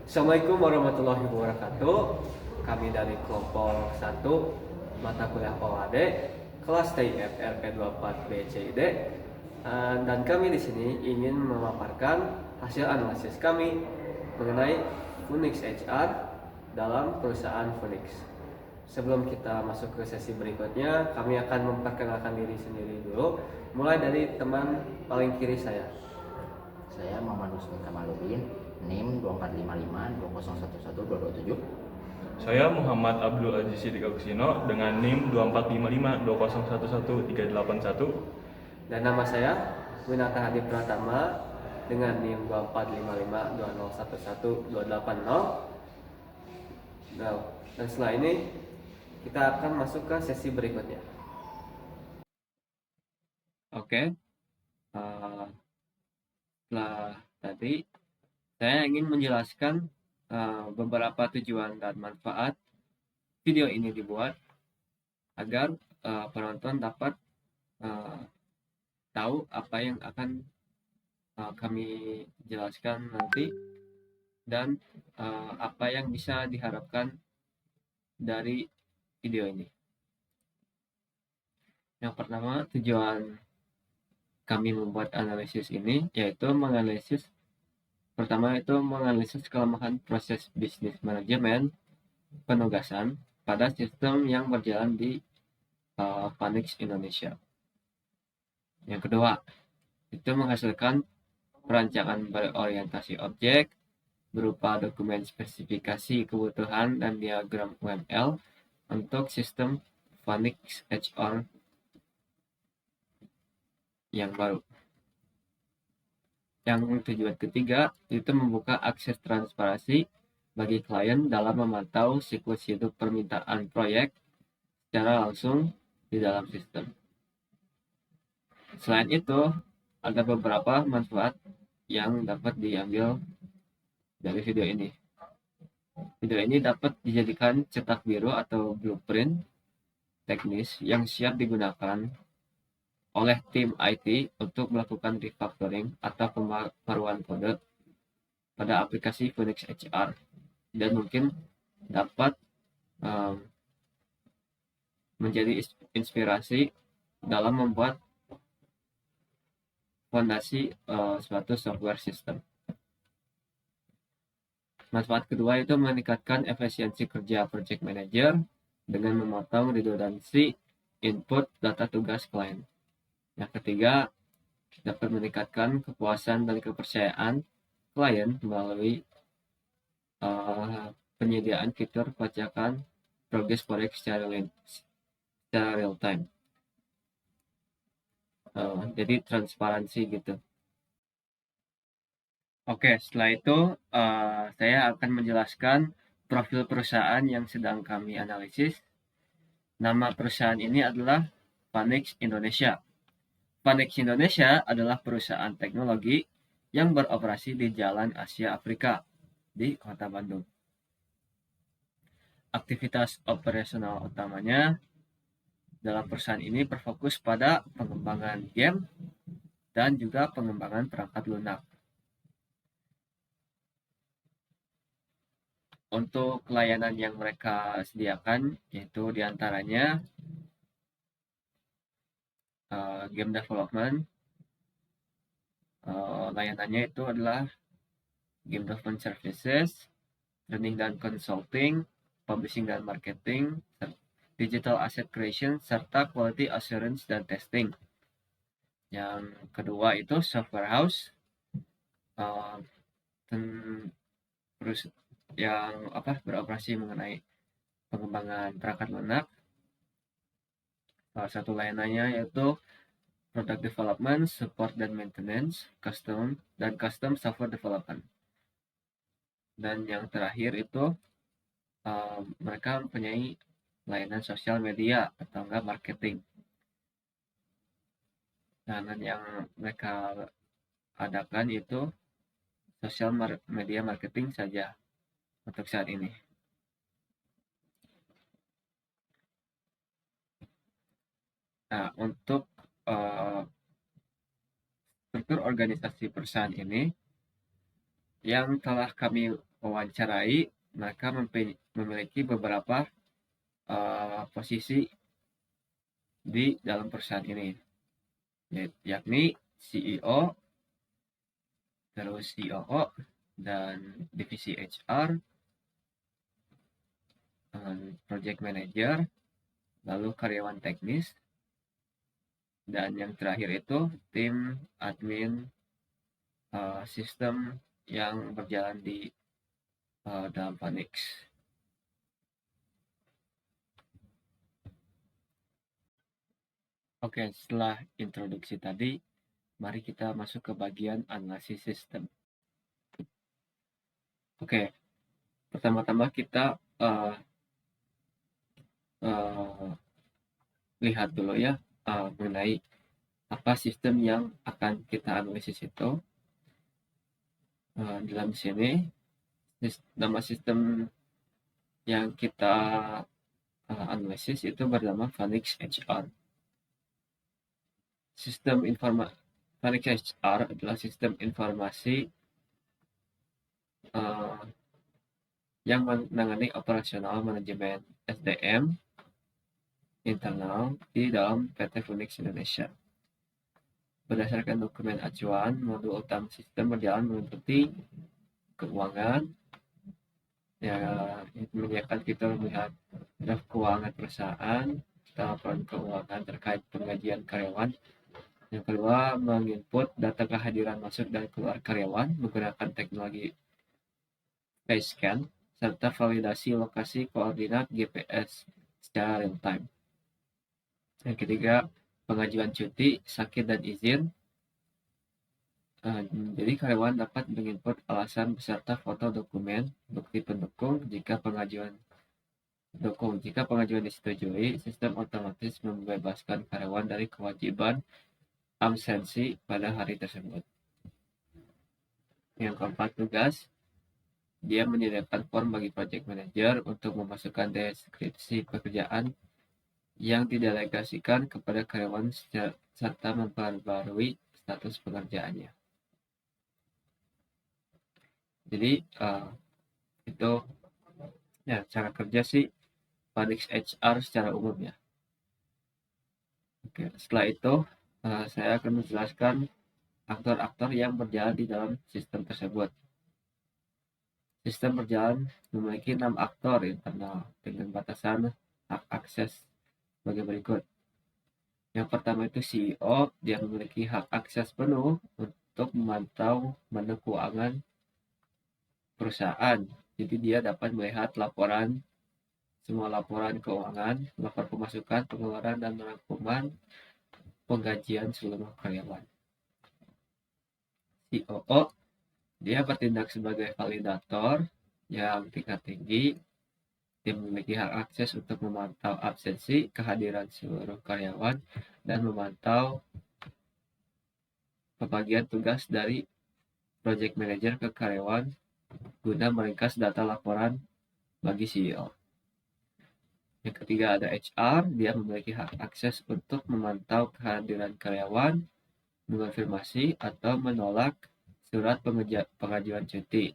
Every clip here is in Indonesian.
Assalamualaikum warahmatullahi wabarakatuh. Kami dari kelompok 1 mata kuliah OAD kelas TIF RP24BCID, dan kami di sini ingin memaparkan hasil analisis kami mengenai Phoenix HR dalam perusahaan Phoenix. Sebelum kita masuk ke sesi berikutnya, kami akan memperkenalkan diri sendiri dulu, mulai dari teman paling kiri saya. Saya Muhammad Husni Kamaludin, NIM 245520112227. Saya Muhammad Abdul Aziz Siddiq Agusino dengan NIM 245520111381. Dan nama saya Winata Hadi Pratama dengan NIM 245520111280. Nah, dan setelah ini kita akan masuk ke sesi berikutnya. Oke, setelah tadi saya ingin menjelaskan beberapa tujuan dan manfaat video ini dibuat agar penonton dapat tahu apa yang akan kami jelaskan nanti dan apa yang bisa diharapkan dari video ini. Yang pertama, tujuan kami membuat analisis ini yaitu menganalisis kelemahan proses bisnis manajemen penugasan pada sistem yang berjalan di Phoenix Indonesia. Yang kedua, itu menghasilkan perancangan berorientasi objek berupa dokumen spesifikasi kebutuhan dan diagram UML untuk sistem Phoenix HR yang baru. Yang tujuan ketiga itu membuka akses transparansi bagi klien dalam memantau siklus hidup permintaan proyek secara langsung di dalam sistem. Selain itu, ada beberapa manfaat yang dapat diambil dari video ini. Video ini dapat dijadikan cetak biru atau blueprint teknis yang siap digunakan oleh tim IT untuk melakukan refactoring atau pembaruan kode pada aplikasi Phoenix HR, dan mungkin dapat menjadi inspirasi dalam membuat fondasi suatu software system. Manfaat kedua itu meningkatkan efisiensi kerja project manager dengan memotong redundansi input data tugas klien. Yang ketiga, dapat meningkatkan kepuasan dan kepercayaan klien melalui penyediaan fitur pelacakan progres proyek secara real time. Jadi transparansi gitu. Oke, setelah itu saya akan menjelaskan profil perusahaan yang sedang kami analisis. Nama perusahaan ini adalah Phoenix Indonesia. Phoenix Indonesia adalah perusahaan teknologi yang beroperasi di Jalan Asia Afrika di Kota Bandung. Aktivitas operasional utamanya dalam perusahaan ini berfokus pada pengembangan game dan juga pengembangan perangkat lunak. Untuk layanan yang mereka sediakan yaitu diantaranya game development. Layanannya itu adalah game development services, training dan consulting, publishing dan marketing, digital asset creation, serta quality assurance dan testing. Yang kedua itu software house, yang beroperasi mengenai pengembangan perangkat lunak. Salah satu layanannya yaitu product development, support dan maintenance, custom software development. Dan yang terakhir itu mereka mempunyai layanan sosial media atau enggak marketing. Layanan yang mereka adakan itu sosial media marketing saja untuk saat ini. Nah, untuk struktur organisasi perusahaan ini yang telah kami wawancarai, mereka memiliki beberapa posisi di dalam perusahaan ini, yakni CEO, terus COO, dan divisi HR, project manager, lalu karyawan teknis, dan yang terakhir itu tim admin sistem yang berjalan di dalam Vanix. Oke, setelah introduksi tadi, mari kita masuk ke bagian analisis sistem. Oke, pertama-tama kita lihat dulu ya mengenai apa sistem yang akan kita analisis itu. Dalam sini nama sistem yang kita analisis itu bernama Vanix HR. Vanix HR adalah sistem informasi yang menangani operasional manajemen SDM internal di dalam PT Phoenix Indonesia. Berdasarkan dokumen acuan, modul utama sistem berjalan meliputi keuangan, menyediakan kita melihat draft keuangan perusahaan, laporan keuangan terkait penggajian karyawan. Yang kedua, menginput data kehadiran masuk dan keluar karyawan menggunakan teknologi face scan, serta validasi lokasi koordinat GPS secara real time. Yang ketiga, pengajuan cuti, sakit, dan izin. Jadi karyawan dapat menginput alasan beserta foto dokumen, bukti pendukung. Jika pengajuan disetujui, sistem otomatis membebaskan karyawan dari kewajiban absensi pada hari tersebut. Yang keempat, tugas. Dia menyediakan form bagi project manager untuk memasukkan deskripsi pekerjaan yang didelegasikan kepada karyawan serta memperbarui status pekerjaannya. Jadi itu ya cara kerja sih Vanix HR secara umum ya. Oke, setelah itu saya akan menjelaskan aktor-aktor yang berjalan di dalam sistem tersebut. Sistem berjalan memiliki 6 aktor internal dengan batasan hak akses sebagai berikut. Yang pertama itu CEO, dia memiliki hak akses penuh untuk memantau menu keuangan perusahaan. Jadi dia dapat melihat semua laporan keuangan, laporan pemasukan, pengeluaran, dan rangkuman penggajian seluruh karyawan. COO, dia bertindak sebagai validator yang tingkat tinggi. Dia memiliki hak akses untuk memantau absensi, kehadiran seluruh karyawan, dan memantau pembagian tugas dari project manager ke karyawan guna meringkas data laporan bagi CEO. Yang ketiga ada HR, dia memiliki hak akses untuk memantau kehadiran karyawan, mengonfirmasi atau menolak surat pengajuan cuti,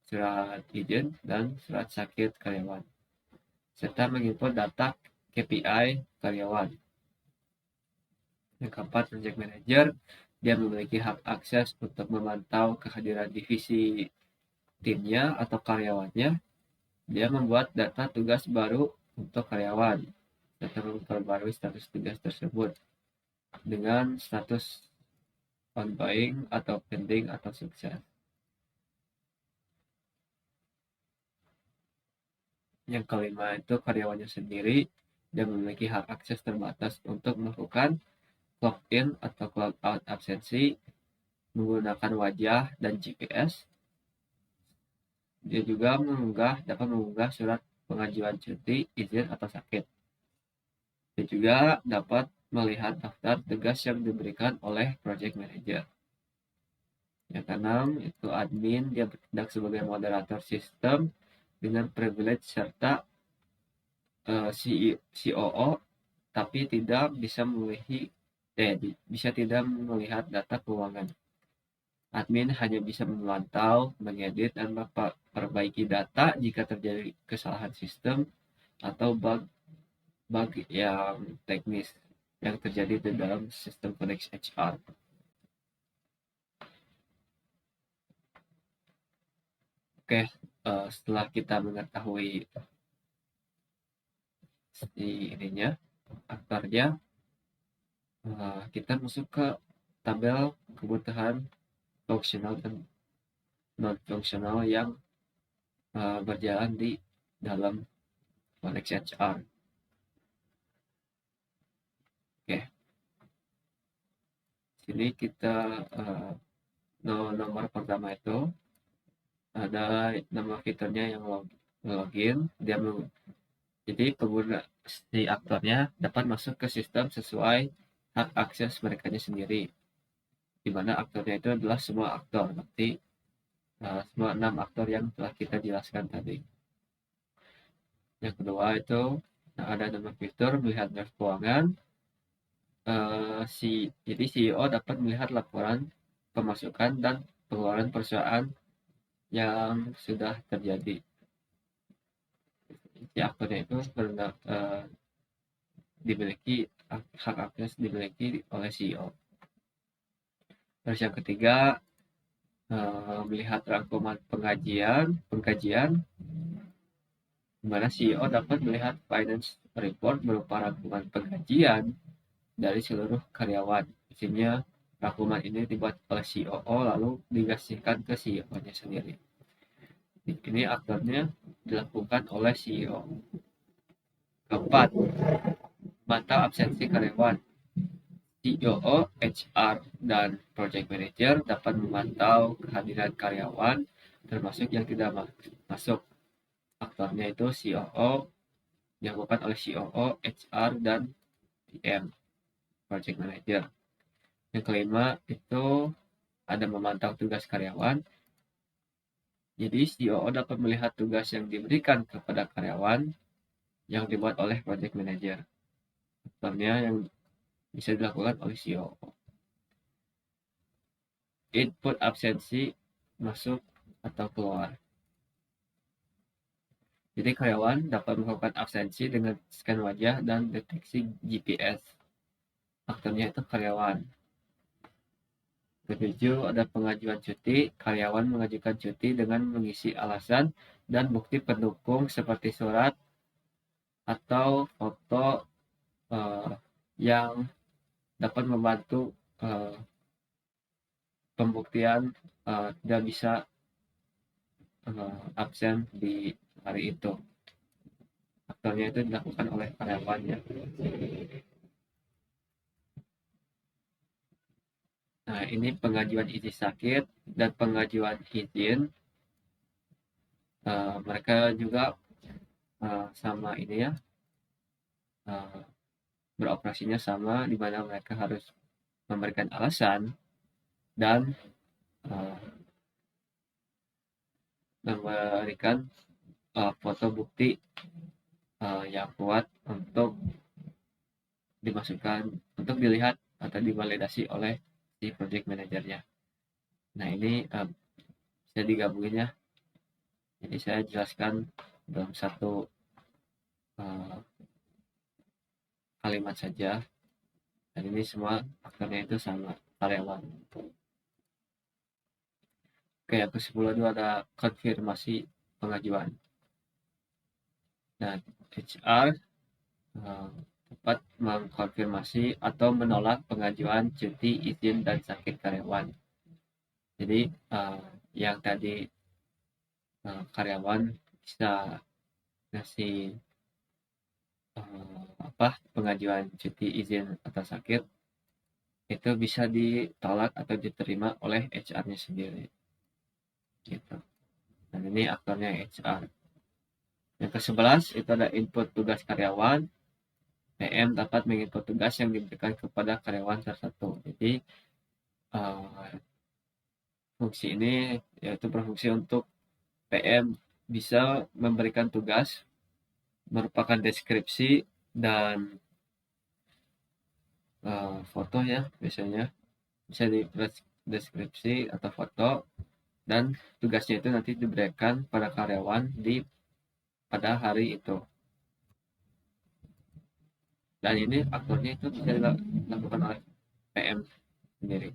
surat izin, dan surat sakit karyawan, serta menginput data KPI karyawan. Yang keempat, project manager, dia memiliki hak akses untuk memantau kehadiran divisi timnya atau karyawannya. Dia membuat data tugas baru untuk karyawan, serta memperbarui status tugas tersebut dengan status ongoing atau pending atau sukses. Yang kelima itu karyawannya sendiri, dia memiliki hak akses terbatas untuk melakukan clock in atau clock out absensi menggunakan wajah dan GPS. Dia juga dapat mengunggah surat pengajuan cuti, izin, atau sakit. Dia juga dapat melihat daftar tugas yang diberikan oleh project manager. Yang keenam itu admin, dia bertindak sebagai moderator sistem dengan privilege serta COO, tapi tidak bisa melihat data keuangan. Admin hanya bisa memantau, mengedit, dan memperbaiki data jika terjadi kesalahan sistem atau bug yang teknis yang terjadi di dalam sistem Codex HR. Oke, setelah kita mengetahui si ininya, aktornya, kita masuk ke tabel kebutuhan fungsional dan non fungsional yang berjalan di dalam Codex HR. Oke, sini kita nomor pertama itu ada nama fiturnya yang login. Jadi pengguna si aktornya dapat masuk ke sistem sesuai hak akses mereka sendiri, di mana aktornya itu adalah semua aktor, berarti semua 6 aktor yang telah kita jelaskan tadi. Yang kedua itu ada nama fitur melihat draft keuangan. Jadi CEO dapat melihat laporan pemasukan dan pengeluaran perusahaan yang sudah terjadi. Si aktornya itu dimiliki hak akses dimiliki oleh CEO. Terus yang ketiga, melihat rangkuman pengkajian, di mana CEO dapat melihat finance report berupa rangkuman pengkajian dari seluruh karyawan. Isinya rangkuman ini dibuat oleh COO lalu dikasihkan ke CEO-nya sendiri. Ini aktornya dilakukan oleh CEO. Keempat, mantau absensi karyawan. COO, HR, dan Project Manager dapat memantau kehadiran karyawan, termasuk yang tidak masuk. Aktornya itu COO, dilakukan oleh COO, HR, dan PM, Project Manager. Yang kelima itu ada memantau tugas karyawan. Jadi COO dapat melihat tugas yang diberikan kepada karyawan yang dibuat oleh Project Manager. Aktornya yang bisa dilakukan oleh CEO. Input absensi masuk atau keluar. Jadi karyawan dapat melakukan absensi dengan scan wajah dan deteksi GPS. Aktornya itu karyawan. Ketujuh, ada pengajuan cuti. Karyawan mengajukan cuti dengan mengisi alasan dan bukti pendukung seperti surat atau foto yang dapat membantu pembuktian tidak bisa absen di hari itu. Aktornya itu dilakukan oleh karyawannya. Nah, ini pengajuan izin sakit dan pengajuan izin. Mereka juga sama ini ya, beroperasinya sama, di mana mereka harus memberikan alasan dan memberikan foto bukti yang kuat untuk dimasukkan, untuk dilihat atau divalidasi oleh si project manajernya. Nah, ini bisa digabungin ya. Jadi saya jelaskan dalam satu kalimat saja. Dan ini semua aktornya itu sama, karyawan. Oke, yang ke-10 itu ada konfirmasi pengajuan. Nah, HR dapat mengkonfirmasi atau menolak pengajuan cuti, izin, dan sakit karyawan. Jadi yang tadi karyawan bisa ngasih pengajuan cuti, izin, atau sakit, itu bisa ditolak atau diterima oleh HR-nya sendiri. Gitu. Dan ini aktornya HR. Yang ke-11 itu ada input tugas karyawan. PM dapat menginput tugas yang diberikan kepada karyawan tertentu. Jadi fungsi ini yaitu berfungsi untuk PM bisa memberikan tugas merupakan deskripsi dan foto ya, biasanya bisa deskripsi atau foto, dan tugasnya itu nanti diberikan pada karyawan pada hari itu. Dan ini aktornya itu bisa dilakukan oleh PM sendiri.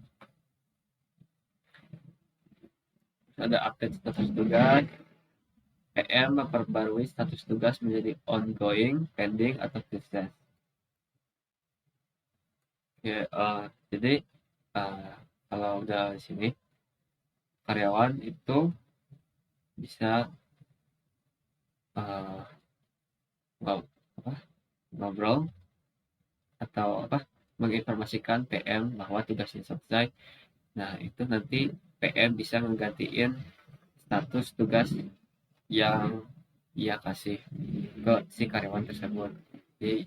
Ada update status tugas. PM memperbarui status tugas menjadi ongoing, pending, atau success. Ya, jadi kalau udah di sini karyawan itu bisa uh, ngobrol atau menginformasikan PM bahwa tugasnya selesai. Nah, itu nanti PM bisa menggantiin status tugas yang ia kasih ke si karyawan tersebut. Jadi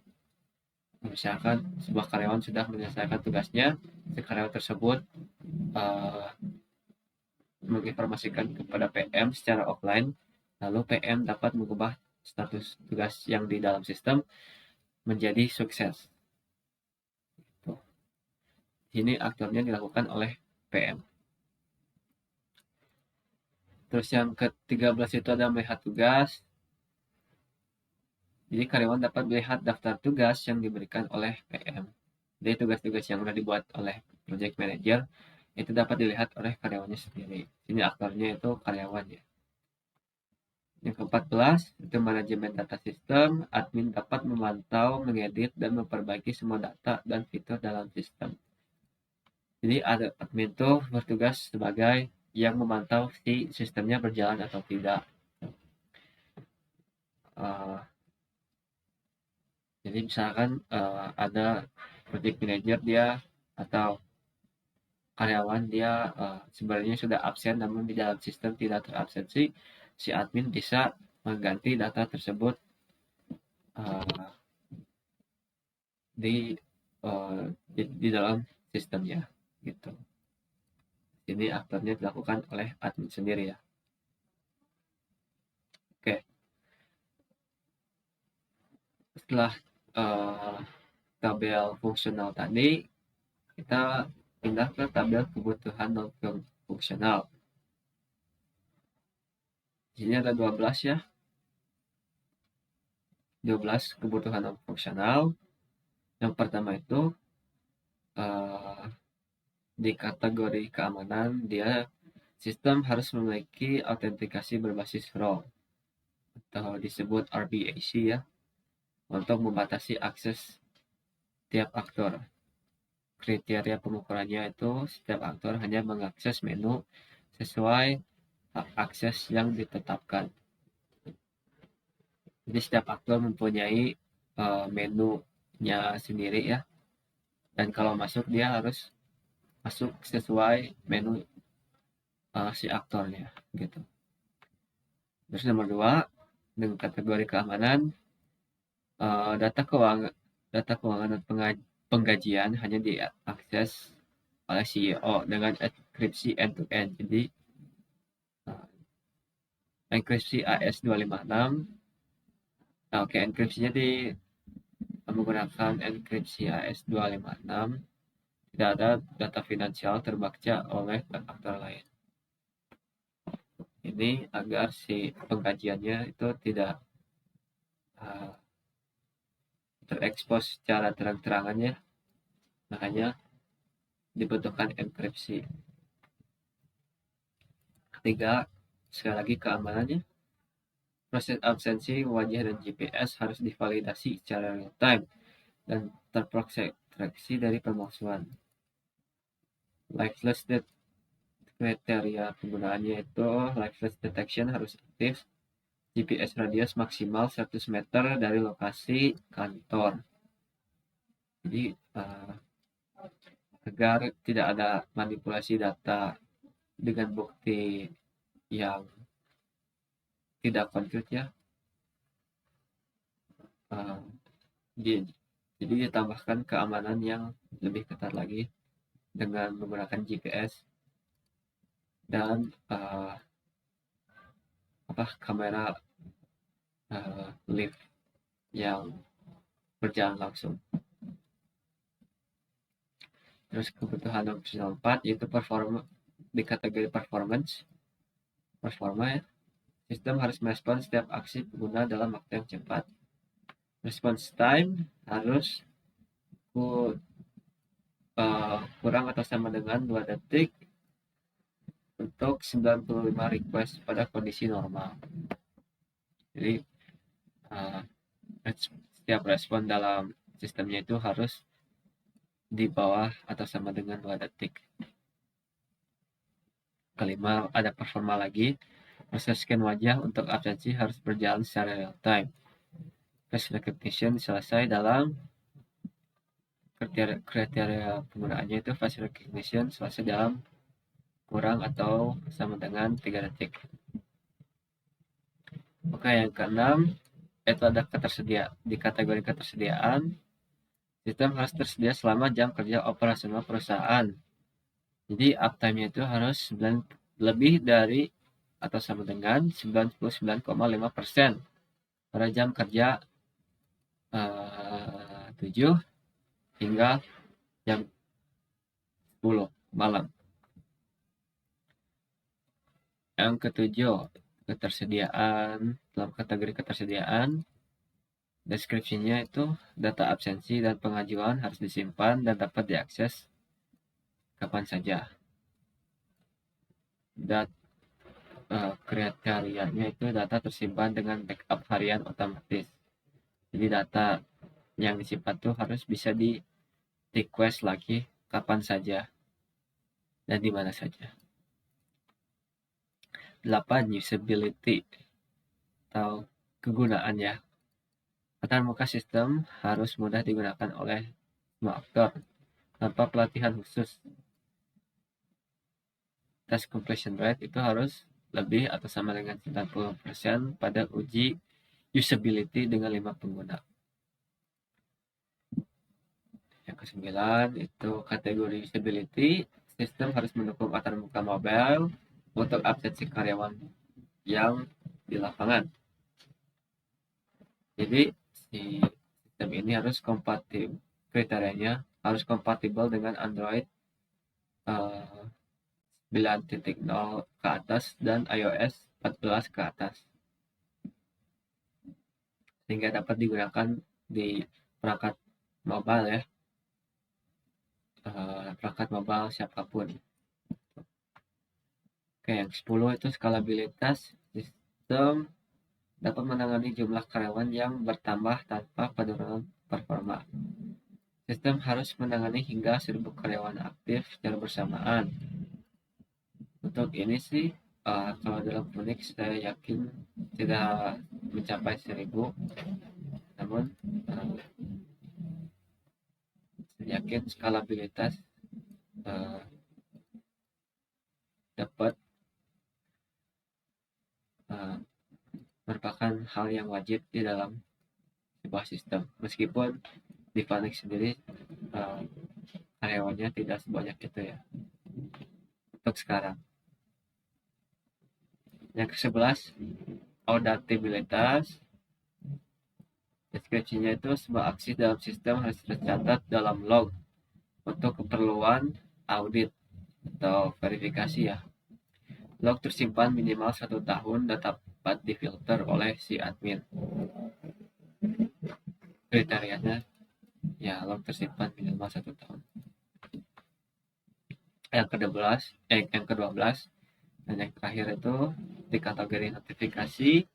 misalkan sebuah karyawan sudah menyelesaikan tugasnya, si karyawan tersebut menginformasikan kepada PM secara offline, lalu PM dapat mengubah status tugas yang di dalam sistem menjadi sukses. Ini aktornya dilakukan oleh PM. Terus yang ke-13 itu ada melihat tugas. Jadi karyawan dapat melihat daftar tugas yang diberikan oleh PM. Jadi tugas-tugas yang sudah dibuat oleh project manager itu dapat dilihat oleh karyawannya sendiri. Ini aktornya itu karyawan ya. Yang ke-14 itu manajemen data sistem. Admin dapat memantau, mengedit, dan memperbaiki semua data dan fitur dalam sistem. Jadi ada admin itu bertugas sebagai yang memantau si sistemnya berjalan atau tidak. Jadi misalkan ada project manager dia atau karyawan dia sebenarnya sudah absen namun di dalam sistem tidak terabsensi, si admin bisa mengganti data tersebut di dalam sistemnya gitu. Ini aktornya dilakukan oleh admin sendiri ya. Oke. Setelah tabel fungsional tadi, kita pindah ke tabel kebutuhan non fungsional. Di sini ada 12 ya. 12 kebutuhan non fungsional. Yang pertama itu di kategori keamanan, dia sistem harus memiliki autentikasi berbasis role atau disebut RBAC ya, untuk membatasi akses tiap aktor. Kriteria pengukurannya itu setiap aktor hanya mengakses menu sesuai hak akses yang ditetapkan. Jadi setiap aktor mempunyai menunya sendiri ya, dan kalau masuk dia harus masuk sesuai menu si aktornya gitu. Terus nomor 2 dengan kategori keamanan, data keuangan dan penggajian hanya diakses oleh CEO dengan enkripsi end to end. Jadi enkripsi AS256. Enkripsinya menggunakan enkripsi AS256. Tidak ada data finansial terbaca oleh aktor lain. Ini agar si pengkajiannya itu tidak terekspos secara terang-terangannya, makanya dibutuhkan enkripsi. Ketiga, sekali lagi keamanannya, proses absensi wajah dan GPS harus divalidasi secara real time dan terproteksi dari pemalsuan. Lifeless kriteria penggunaannya itu lifeless detection harus aktif, GPS radius maksimal 100 meter dari lokasi kantor. Jadi agar tidak ada manipulasi data dengan bukti yang tidak konkret ya. Jadi ditambahkan keamanan yang lebih ketat lagi dengan menggunakan GPS dan kamera live yang berjalan langsung. Terus kebutuhan opsional 4 yaitu performa di kategori performa ya. Sistem harus merespon setiap aksi pengguna dalam waktu yang cepat. Response time harus kurang atau sama dengan 2 detik untuk 95 request pada kondisi normal. Jadi uh, setiap respon dalam sistemnya itu harus di bawah atau sama dengan 2 detik. Kelima, ada performa lagi. Proses scan wajah untuk absensi harus berjalan secara real time. Face recognition selesai dalam kriteria penggunaannya itu face recognition selesai dalam kurang atau sama dengan 3 detik. Oke, yang keenam itu ada di kategori ketersediaan. Sistem harus tersedia selama jam kerja operasional perusahaan. Jadi uptime-nya itu harus lebih dari atau sama dengan 99,5% pada jam kerja 7 hingga jam 10 malam. Yang ketujuh, ketersediaan. Dalam kategori ketersediaan, deskripsinya itu data absensi dan pengajuan harus disimpan dan dapat diakses kapan saja. Kriterianya itu data tersimpan dengan backup harian otomatis. Jadi data yang disimpan tuh harus bisa di request lagi kapan saja dan di mana saja. 8. Usability atau kegunaan ya. Antarmuka sistem harus mudah digunakan oleh semua aktor tanpa pelatihan khusus. Task completion rate itu harus lebih atau sama dengan 90% pada uji usability dengan 5 pengguna. Yang ke-9 itu kategori usability. Sistem harus mendukung antarmuka mobile untuk absensi karyawan yang di lapangan. Jadi si sistem ini harus kompatibel, kriterianya harus kompatibel dengan Android 9.0 ke atas dan iOS 14 ke atas, sehingga dapat digunakan di perangkat mobile ya, perangkat mobile siapapun. Oke, yang 10 itu skalabilitas. Sistem dapat menangani jumlah karyawan yang bertambah tanpa penurunan performa. Sistem harus menangani hingga 1000 karyawan aktif secara bersamaan. Untuk ini sih, kalau dalam Phoenix saya yakin tidak mencapai 1000, namun saya yakin skalabilitas dapat merupakan hal yang wajib di dalam sebuah sistem, meskipun di Phoenix sendiri karyawannya tidak sebanyak itu ya untuk sekarang. Yang ke-11, auditabilitas. Deskripsinya itu sebuah aksi dalam sistem harus tercatat dalam log untuk keperluan audit atau verifikasi ya. Log tersimpan minimal 1 tahun dan dapat difilter oleh si admin. Kriterianya ya log tersimpan minimal 1 tahun. Yang ke-12 dan yang terakhir itu di kategori notifikasi.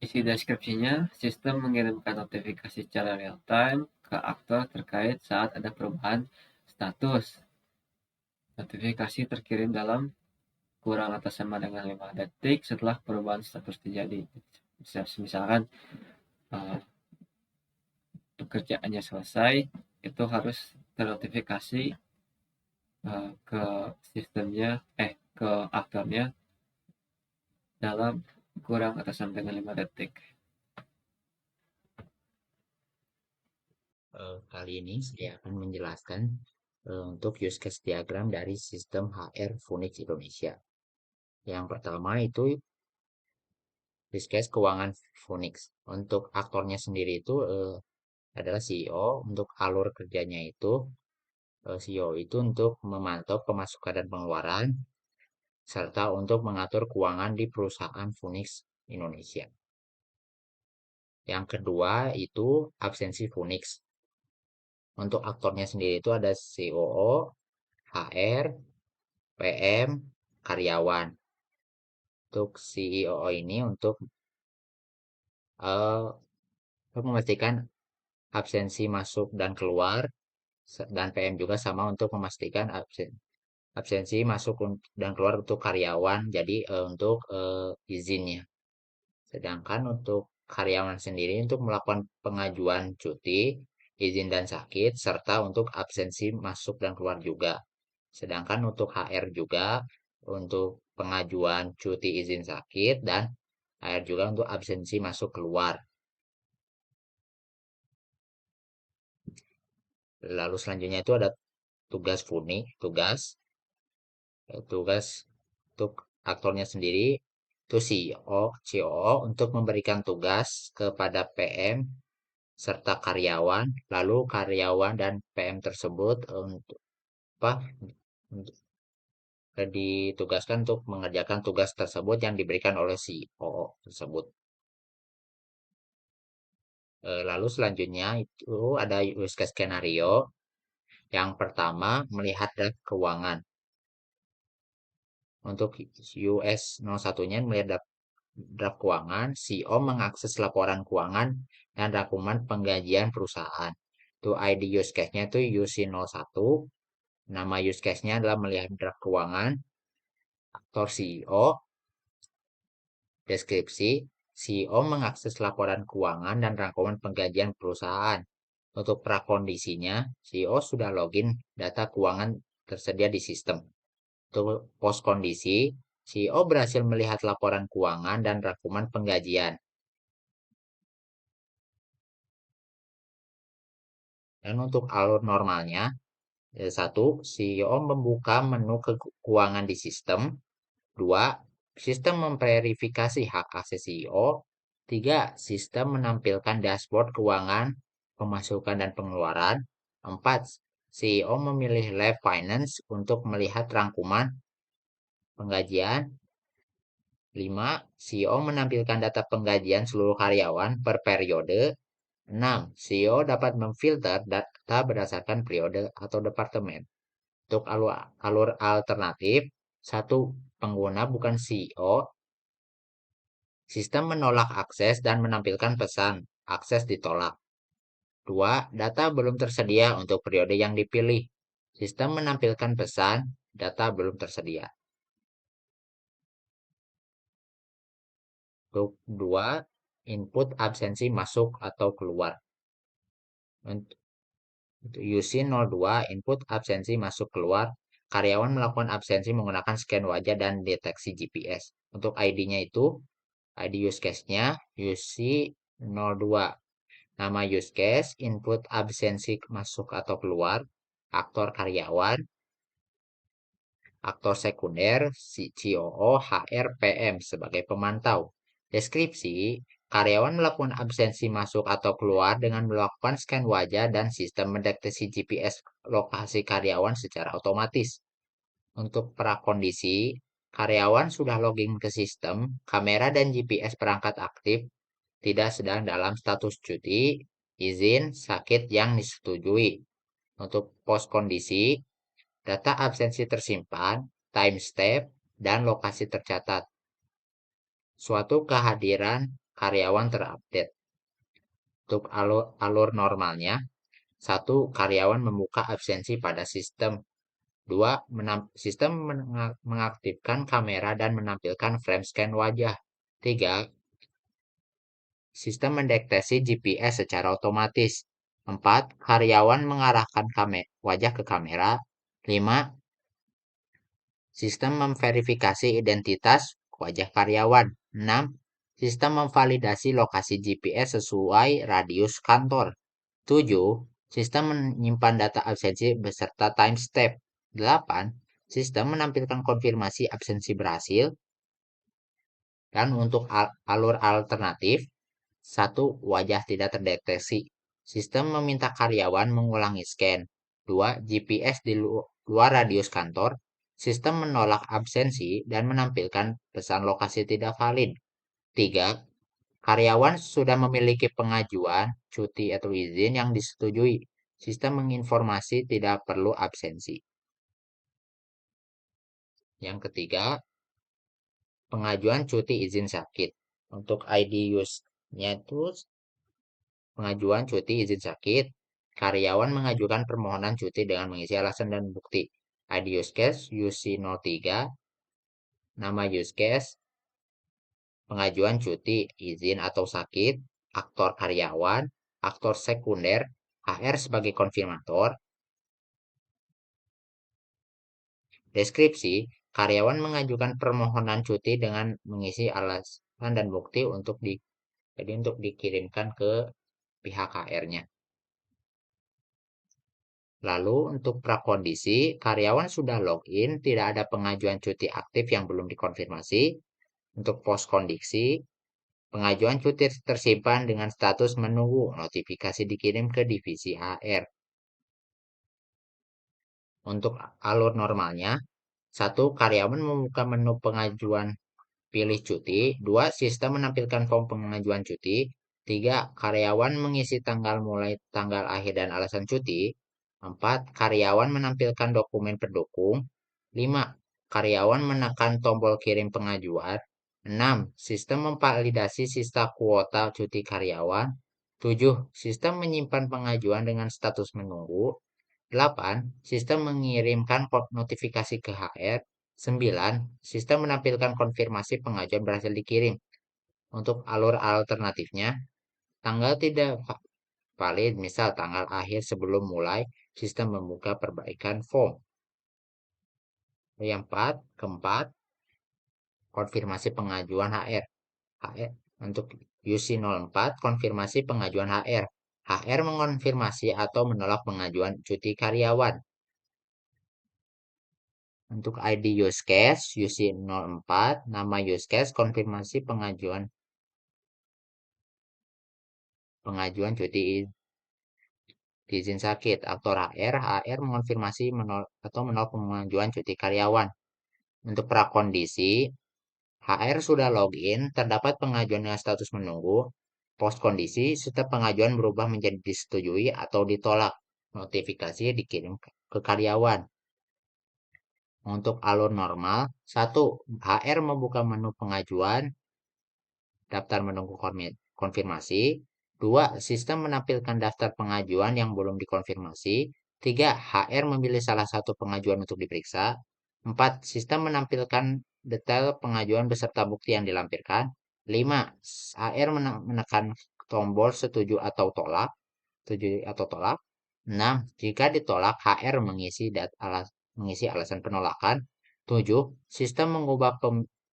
Isi deskripsinya, sistem mengirimkan notifikasi secara real time ke aktor terkait saat ada perubahan status. Notifikasi terkirim dalam kurang atau sama dengan 5 detik setelah perubahan status terjadi. Misalkan pekerjaannya selesai, itu harus ternotifikasi ke sistemnya, ke aktornya dalam kurang atau sama dengan 5 detik. Kali ini saya akan menjelaskan untuk use case diagram dari sistem HR Phoenix Indonesia. Yang pertama itu use case keuangan Phoenix. Untuk aktornya sendiri itu adalah CEO. Untuk alur kerjanya itu CEO itu untuk memantau pemasukan dan pengeluaran, serta untuk mengatur keuangan di perusahaan Phoenix Indonesia. Yang kedua itu absensi Phoenix. Untuk aktornya sendiri itu ada COO, HR, PM, karyawan. Untuk CEO ini uh, untuk memastikan absensi masuk dan keluar, dan PM juga sama untuk memastikan absensi masuk dan keluar untuk karyawan, jadi untuk izinnya. Sedangkan untuk karyawan sendiri untuk melakukan pengajuan cuti, izin dan sakit, serta untuk absensi masuk dan keluar juga. Sedangkan untuk HR juga untuk pengajuan cuti izin sakit, dan HR juga untuk absensi masuk keluar. Lalu selanjutnya itu ada tugas FUNI, tugas untuk aktornya sendiri itu COO untuk memberikan tugas kepada PM serta karyawan, lalu karyawan dan PM tersebut untuk apa ditugaskan untuk mengerjakan tugas tersebut yang diberikan oleh COO tersebut. Lalu selanjutnya itu ada use case skenario. Yang pertama, melihat draft keuangan. Untuk US 01-nya melihat draft keuangan, CEO mengakses laporan keuangan dan rangkuman penggajian perusahaan. Itu ID use case-nya itu UC01. Nama use case-nya adalah melihat draft keuangan. Aktor CEO. Deskripsi, CEO mengakses laporan keuangan dan rangkuman penggajian perusahaan. Untuk prakondisinya, CEO sudah login data keuangan tersedia di sistem. Untuk postkondisi, CEO berhasil melihat laporan keuangan dan rangkuman penggajian. Dan untuk alur normalnya, 1. CEO membuka menu keuangan di sistem. 2. Sistem memverifikasi hak akses CEO. 3. Sistem menampilkan dashboard keuangan, pemasukan dan pengeluaran. 4. CEO memilih Lab Finance untuk melihat rangkuman penggajian. 5. CEO menampilkan data penggajian seluruh karyawan per periode. 6. CEO dapat memfilter data berdasarkan periode atau departemen. Untuk alur alternatif, 1. Pengguna bukan CEO. Sistem menolak akses dan menampilkan pesan akses ditolak. 2. Data belum tersedia untuk periode yang dipilih. Sistem menampilkan pesan data belum tersedia. Untuk 2. Input absensi masuk atau keluar. Untuk UC02, input absensi masuk keluar. Karyawan melakukan absensi menggunakan scan wajah dan deteksi GPS. Untuk ID-nya itu, ID use case-nya UC02. Nama use case, input absensi masuk atau keluar. Aktor karyawan. Aktor sekunder, COO, HR, PM sebagai pemantau. Deskripsi, karyawan melakukan absensi masuk atau keluar dengan melakukan scan wajah dan sistem mendeteksi GPS lokasi karyawan secara otomatis. Untuk prakondisi, karyawan sudah login ke sistem, kamera dan GPS perangkat aktif, tidak sedang dalam status cuti, izin, sakit yang disetujui. Untuk postkondisi, data absensi tersimpan, time step, dan lokasi tercatat. Suatu kehadiran karyawan terupdate. Untuk alur normalnya, 1. Karyawan membuka absensi pada sistem. 2. Sistem mengaktifkan kamera dan menampilkan frame scan wajah. 3. Sistem mendeteksi GPS secara otomatis. 4. Karyawan mengarahkan wajah ke kamera. 5. Sistem memverifikasi identitas wajah karyawan. 6. Sistem memvalidasi lokasi GPS sesuai radius kantor. 7. Sistem menyimpan data absensi beserta time step. 8. Sistem menampilkan konfirmasi absensi berhasil. Dan untuk alur alternatif, 1. Wajah tidak terdeteksi. Sistem meminta karyawan mengulangi scan. 2. GPS di luar radius kantor. Sistem menolak absensi dan menampilkan pesan lokasi tidak valid. 3. Karyawan sudah memiliki pengajuan, cuti, atau izin yang disetujui. Sistem menginformasi tidak perlu absensi. Yang ketiga, pengajuan cuti izin sakit. Untuk ID use-nya itu pengajuan cuti izin sakit. Karyawan mengajukan permohonan cuti dengan mengisi alasan dan bukti. ID use case UC03, nama use case, pengajuan cuti izin atau sakit, aktor karyawan, aktor sekunder, HR sebagai konfirmator. Deskripsi, karyawan mengajukan permohonan cuti dengan mengisi alasan dan bukti untuk dikirimkan ke pihak HR-nya. Lalu untuk prakondisi, karyawan sudah login, tidak ada pengajuan cuti aktif yang belum dikonfirmasi. Untuk poskondisi, pengajuan cuti tersimpan dengan status menunggu, notifikasi dikirim ke divisi HR. Untuk alur normalnya, 1. Karyawan membuka menu pengajuan pilih cuti. 2. Sistem menampilkan form pengajuan cuti. 3. Karyawan mengisi tanggal mulai, tanggal akhir, dan alasan cuti. 4. Karyawan menampilkan dokumen pendukung. 5. Karyawan menekan tombol kirim pengajuan. 6. Sistem memvalidasi sisa kuota cuti karyawan. 7. Sistem menyimpan pengajuan dengan status menunggu. 8. Sistem mengirimkan notifikasi ke HR. 9. Sistem menampilkan konfirmasi pengajuan berhasil dikirim. Untuk alur alternatifnya, tanggal tidak valid, misal tanggal akhir sebelum mulai, sistem membuka perbaikan form. Yang keempat, konfirmasi pengajuan HR. Untuk UC04, konfirmasi pengajuan HR. HR mengonfirmasi atau menolak pengajuan cuti karyawan. Untuk ID use case, UC04, nama use case, konfirmasi pengajuan cuti izin sakit. Aktor HR mengonfirmasi atau menolak pengajuan cuti karyawan. Untuk prakondisi, HR sudah login, terdapat pengajuan dengan status menunggu. Postkondisi, setiap pengajuan berubah menjadi disetujui atau ditolak. Notifikasi dikirim ke karyawan. Untuk alur normal, 1. HR membuka menu pengajuan, daftar menunggu konfirmasi. 2. Sistem menampilkan daftar pengajuan yang belum dikonfirmasi. 3. HR memilih salah satu pengajuan untuk diperiksa. 4. Sistem menampilkan detail pengajuan beserta bukti yang dilampirkan. 5. HR menekan tombol setuju atau tolak. 6. Jika ditolak, HR mengisi alasan penolakan. 7. Sistem mengubah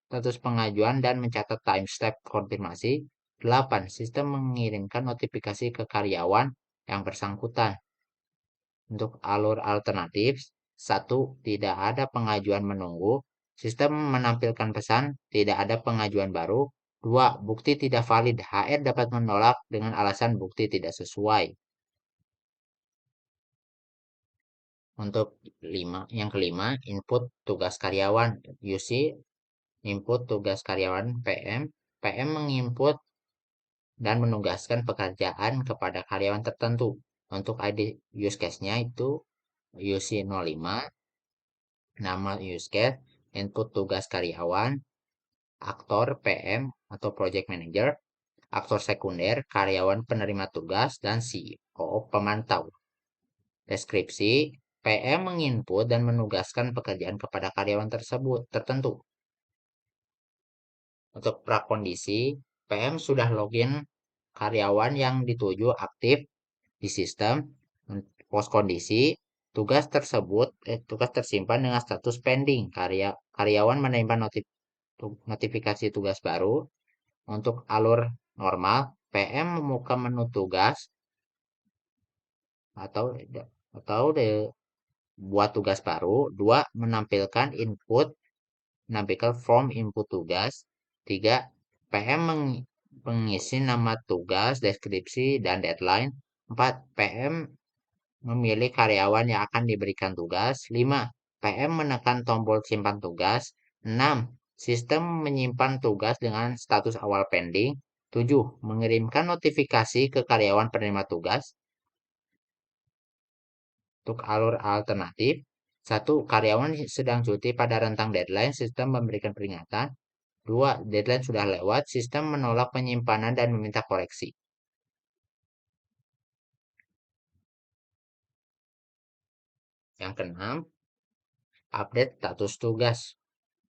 status pengajuan dan mencatat timestamp konfirmasi. 8. Sistem mengirimkan notifikasi ke karyawan yang bersangkutan. Untuk alur alternatif, 1. Tidak ada pengajuan menunggu. Sistem menampilkan pesan, tidak ada pengajuan baru. 2. Bukti tidak valid. HR dapat menolak dengan alasan bukti tidak sesuai. Untuk yang kelima, input tugas karyawan. UC, input tugas karyawan PM. PM menginput dan menugaskan pekerjaan kepada karyawan tertentu. Untuk ID use case-nya itu UC05, nama use case, input tugas karyawan, aktor PM atau project manager, aktor sekunder, karyawan penerima tugas, dan CEO pemantau. Deskripsi, PM menginput dan menugaskan pekerjaan kepada karyawan tersebut tertentu. Untuk prakondisi, PM sudah login, karyawan yang dituju aktif di sistem. Poskondisi, tugas tersimpan dengan status pending. Karyawan menerima notifikasi tugas baru. Untuk alur normal, PM membuka menu tugas atau buat tugas baru. 2. Menampilkan form input tugas. 3. PM mengisi nama tugas, deskripsi, dan deadline. 4. PM memilih karyawan yang akan diberikan tugas. 5. PM menekan tombol simpan tugas. 6. Sistem menyimpan tugas dengan status awal pending. 7. Mengirimkan notifikasi ke karyawan penerima tugas. Untuk alur alternatif, 1. Karyawan sedang cuti pada rentang deadline, sistem memberikan peringatan. 2. Deadline sudah lewat, sistem menolak penyimpanan dan meminta koreksi. Yang keenam, update status tugas.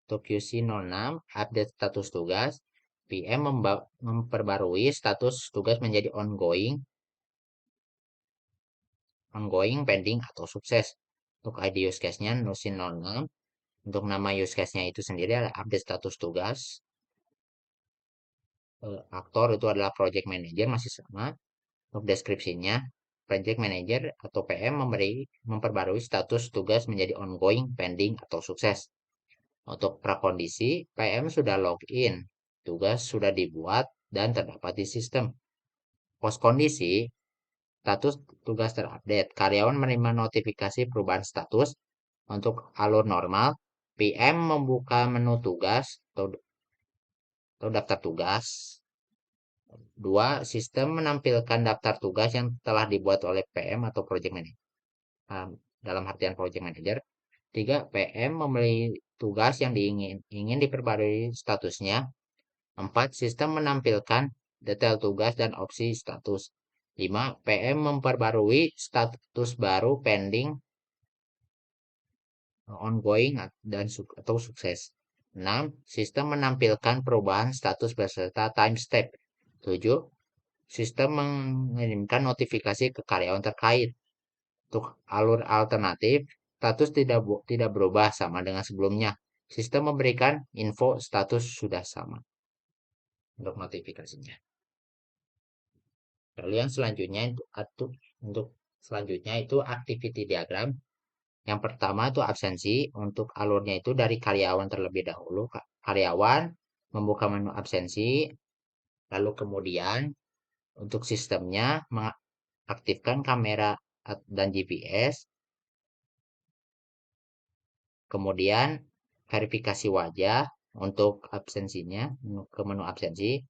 Untuk QC06, update status tugas. PM memperbarui status tugas menjadi ongoing, pending, atau sukses. Untuk ID use case-nya QC06. Untuk nama use case-nya itu sendiri adalah update status tugas. Aktor itu adalah project manager, masih sama. Untuk deskripsinya, project manager atau PM memperbarui status tugas menjadi ongoing, pending, atau sukses. Untuk prakondisi, PM sudah login, tugas sudah dibuat dan terdapat di sistem. Postkondisi, status tugas terupdate. Karyawan menerima notifikasi perubahan status. Untuk alur normal, PM membuka menu tugas atau daftar tugas. 2. Sistem menampilkan daftar tugas yang telah dibuat oleh PM atau project manager. Dalam artian project manager. 3. PM memilih tugas yang ingin diperbarui statusnya. 4. Sistem menampilkan detail tugas dan opsi status. 5. PM memperbarui status baru pending, ongoing, dan atau sukses. 6. Sistem menampilkan perubahan status beserta time step. 7. Sistem mengirimkan notifikasi ke karyawan terkait. Untuk alur alternatif, status tidak berubah sama dengan sebelumnya. Sistem memberikan info status sudah sama untuk notifikasinya. Lalu yang selanjutnya itu activity diagram. Yang pertama itu absensi. Untuk alurnya itu dari karyawan terlebih dahulu. Karyawan membuka menu absensi, lalu kemudian untuk sistemnya mengaktifkan kamera dan GPS, kemudian verifikasi wajah untuk absensinya ke menu absensi,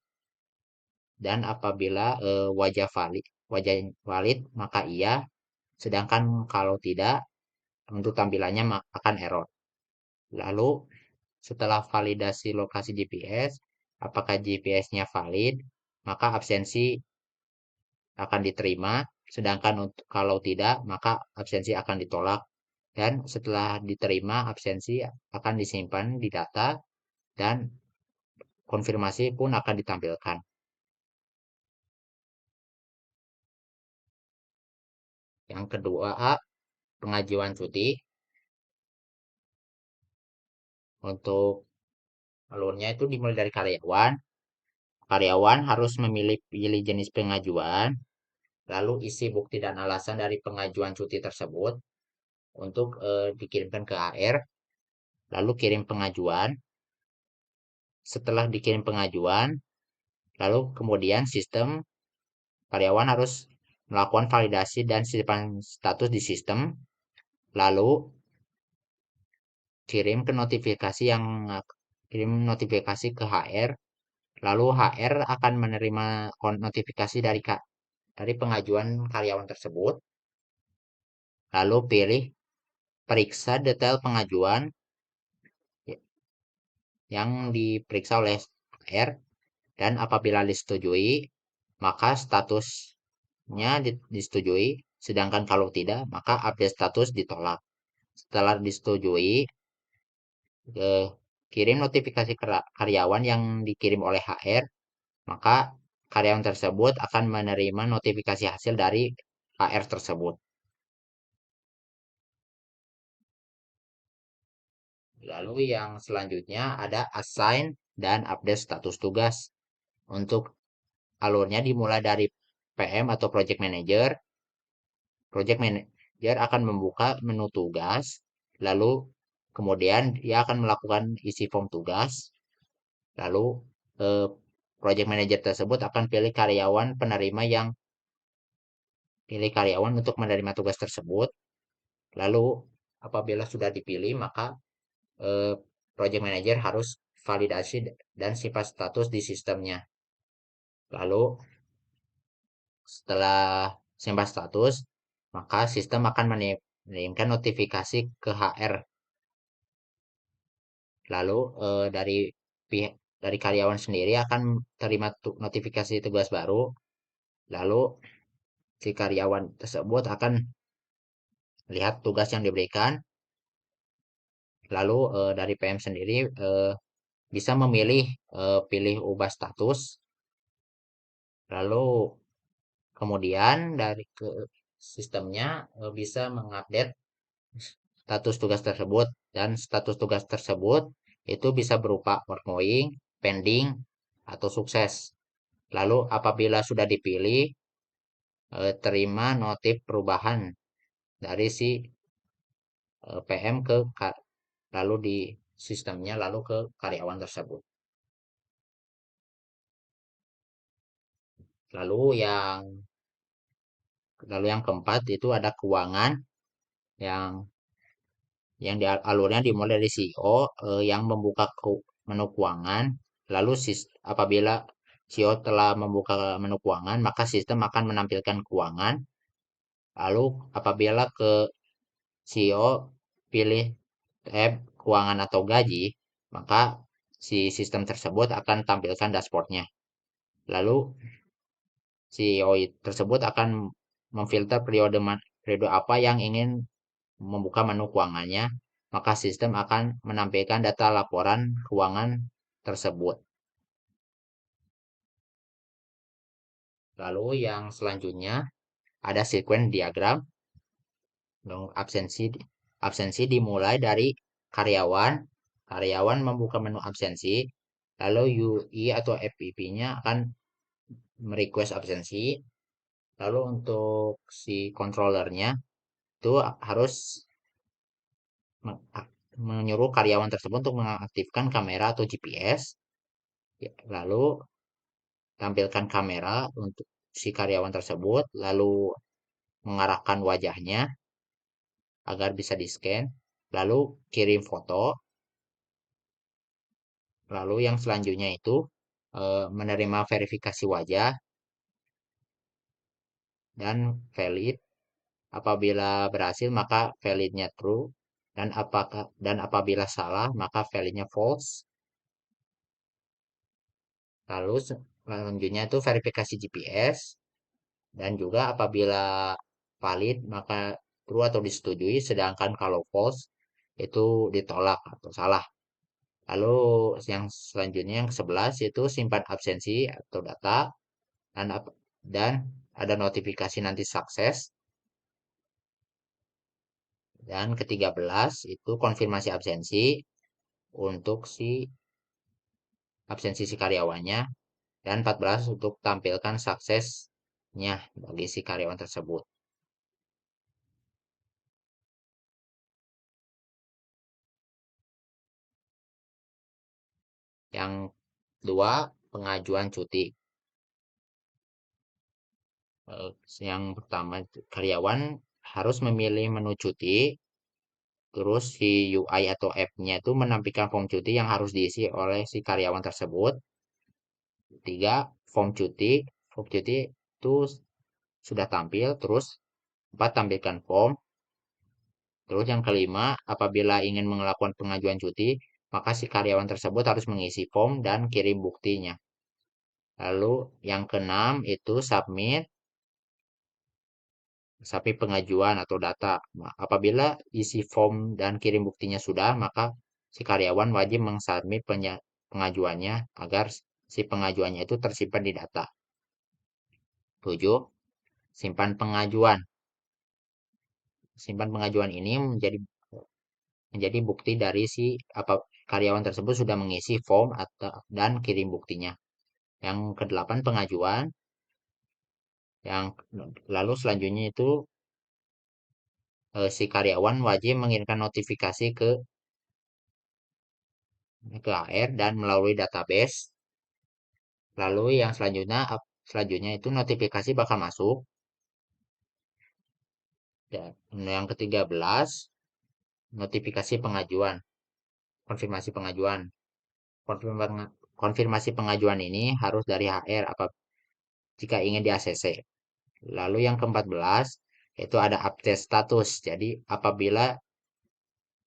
dan apabila wajah valid maka iya, sedangkan kalau tidak untuk tampilannya akan error. Lalu setelah validasi lokasi GPS, apakah GPS-nya valid, maka absensi akan diterima, sedangkan kalau tidak maka absensi akan ditolak. Dan setelah diterima, absensi akan disimpan di data dan konfirmasi pun akan ditampilkan. Yang kedua, pengajuan cuti. Untuk alurnya itu dimulai dari karyawan. Karyawan harus pilih jenis pengajuan, lalu isi bukti dan alasan dari pengajuan cuti tersebut untuk dikirimkan ke HR, lalu kirim pengajuan. Setelah dikirim pengajuan, lalu kemudian sistem karyawan harus melakukan validasi dan simpan status di sistem, lalu kirim notifikasi ke HR, lalu HR akan menerima notifikasi dari pengajuan karyawan tersebut, lalu pilih periksa detail pengajuan yang diperiksa oleh HR, dan apabila disetujui maka statusnya disetujui, sedangkan kalau tidak maka update status ditolak. Setelah disetujui, kirim notifikasi karyawan yang dikirim oleh HR, maka karyawan tersebut akan menerima notifikasi hasil dari HR tersebut. Lalu yang selanjutnya ada assign dan update status tugas. Untuk alurnya dimulai dari PM atau project manager. Project manager akan membuka menu tugas, lalu kemudian dia akan melakukan isi form tugas. Lalu project manager tersebut akan pilih karyawan penerima yang pilih karyawan untuk menerima tugas tersebut. Lalu apabila sudah dipilih, maka eh, project manager harus validasi dan simpan status di sistemnya. Lalu setelah simpan status, maka sistem akan mengirimkan notifikasi ke HR. Lalu dari pihak dari karyawan sendiri akan terima notifikasi tugas baru. Lalu si karyawan tersebut akan lihat tugas yang diberikan. Lalu dari PM sendiri bisa memilih pilih ubah status. Lalu kemudian dari ke sistemnya bisa mengupdate status tugas tersebut, dan status tugas tersebut itu bisa berupa ongoing, pending, atau sukses. Lalu apabila sudah dipilih, terima notif perubahan dari si PM lalu di sistemnya lalu ke karyawan tersebut. Lalu yang keempat itu ada keuangan yang alurnya dimulai dari CEO yang membuka menu keuangan. Lalu apabila CEO telah membuka menu keuangan, maka sistem akan menampilkan keuangan. Lalu apabila ke CEO pilih tab keuangan atau gaji, maka si sistem tersebut akan tampilkan dashboardnya. Lalu CEO tersebut akan memfilter periode apa yang ingin membuka menu keuangannya, maka sistem akan menampilkan data laporan keuangan tersebut. Lalu yang selanjutnya ada sequence diagram. Absensi dimulai dari karyawan. Karyawan membuka menu absensi, lalu UI atau FPP-nya akan merequest absensi. Lalu untuk si controllernya itu harus menyuruh karyawan tersebut untuk mengaktifkan kamera atau GPS. Lalu tampilkan kamera untuk si karyawan tersebut, lalu mengarahkan wajahnya agar bisa di-scan, lalu kirim foto. Lalu yang selanjutnya itu menerima verifikasi wajah dan valid. Apabila berhasil maka validnya true, dan apabila salah maka validnya false. Lalu selanjutnya itu verifikasi GPS, dan juga apabila valid maka true atau disetujui, sedangkan kalau false itu ditolak atau salah. Lalu yang selanjutnya yang ke-11 itu simpan absensi atau data, dan ada notifikasi nanti sukses. Dan ke-13 itu konfirmasi absensi untuk si absensi si karyawannya, dan 14 untuk tampilkan suksesnya bagi si karyawan tersebut. Yang kedua, pengajuan cuti. Yang pertama, karyawan harus memilih menu cuti, terus si UI atau app-nya itu menampilkan form cuti yang harus diisi oleh si karyawan tersebut. Tiga, form cuti. Form cuti itu sudah tampil, terus 4, tampilkan form. Terus yang kelima, apabila ingin melakukan pengajuan cuti, maka si karyawan tersebut harus mengisi form dan kirim buktinya. Lalu yang keenam itu submit pengajuan atau data. Apabila isi form dan kirim buktinya sudah, maka si karyawan wajib mengsubmit pengajuannya agar si pengajuannya itu tersimpan di data. 7. Simpan pengajuan. Simpan pengajuan ini menjadi bukti dari si karyawan tersebut sudah mengisi form dan kirim buktinya. Yang ke-8 pengajuan. Yang lalu selanjutnya itu si karyawan wajib mengirimkan notifikasi ke HR dan melalui database. Lalu yang selanjutnya itu notifikasi bakal masuk Dan yang ke-13, notifikasi pengajuan, konfirmasi pengajuan. Konfirmasi pengajuan ini harus dari HR jika ingin di ACC. Lalu yang ke-14 itu ada update status. Jadi apabila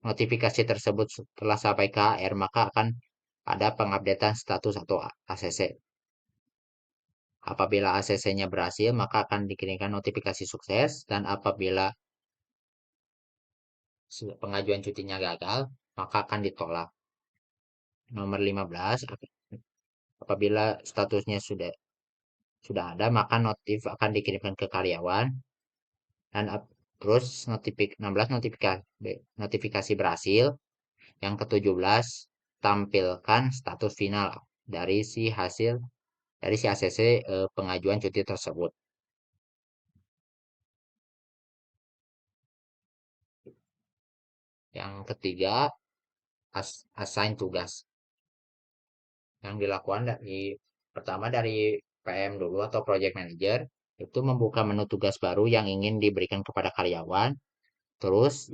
notifikasi tersebut telah sampai ke HR, maka akan ada pengupdatean status atau ACC. Apabila ACC-nya berhasil, maka akan dikirimkan notifikasi sukses, dan apabila pengajuan cutinya gagal, maka akan ditolak. Nomor 15, apabila statusnya sudah ada, maka notif akan dikirimkan ke karyawan, dan terus 16 notifikasi berhasil. Yang ke-17, tampilkan status final dari si ACC pengajuan cuti tersebut. Yang ketiga, assign tugas. Yang dilakukan pertama dari PM dulu atau project manager, itu membuka menu tugas baru yang ingin diberikan kepada karyawan, terus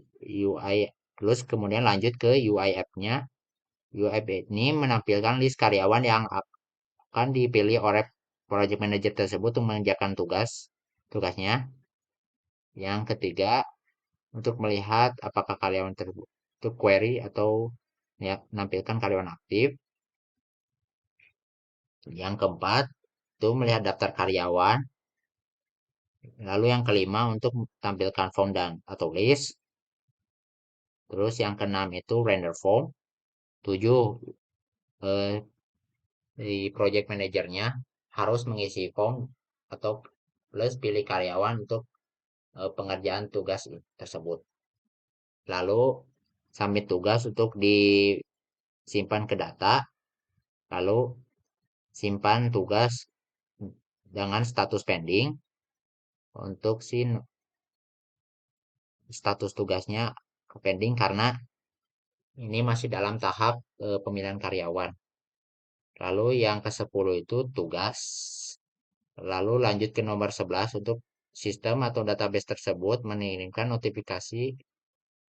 kemudian lanjut ke UIF-nya. UIF ini menampilkan list karyawan yang akan dipilih oleh project manager tersebut untuk mengerjakan tugasnya. Yang ketiga, untuk melihat apakah karyawan tersebut itu query atau ya, menampilkan karyawan aktif. Yang keempat, itu melihat daftar karyawan. Lalu yang kelima, untuk tampilkan form atau list. Terus yang keenam itu render form. 7, di project manajernya harus mengisi form atau plus pilih karyawan untuk pengerjaan tugas tersebut. Lalu submit tugas untuk disimpan ke data. Lalu simpan tugas dengan status pending. Untuk status tugasnya pending karena ini masih dalam tahap pemilihan karyawan. Lalu yang ke-10 itu tugas. Lalu lanjut ke nomor 11, untuk sistem atau database tersebut mengirimkan notifikasi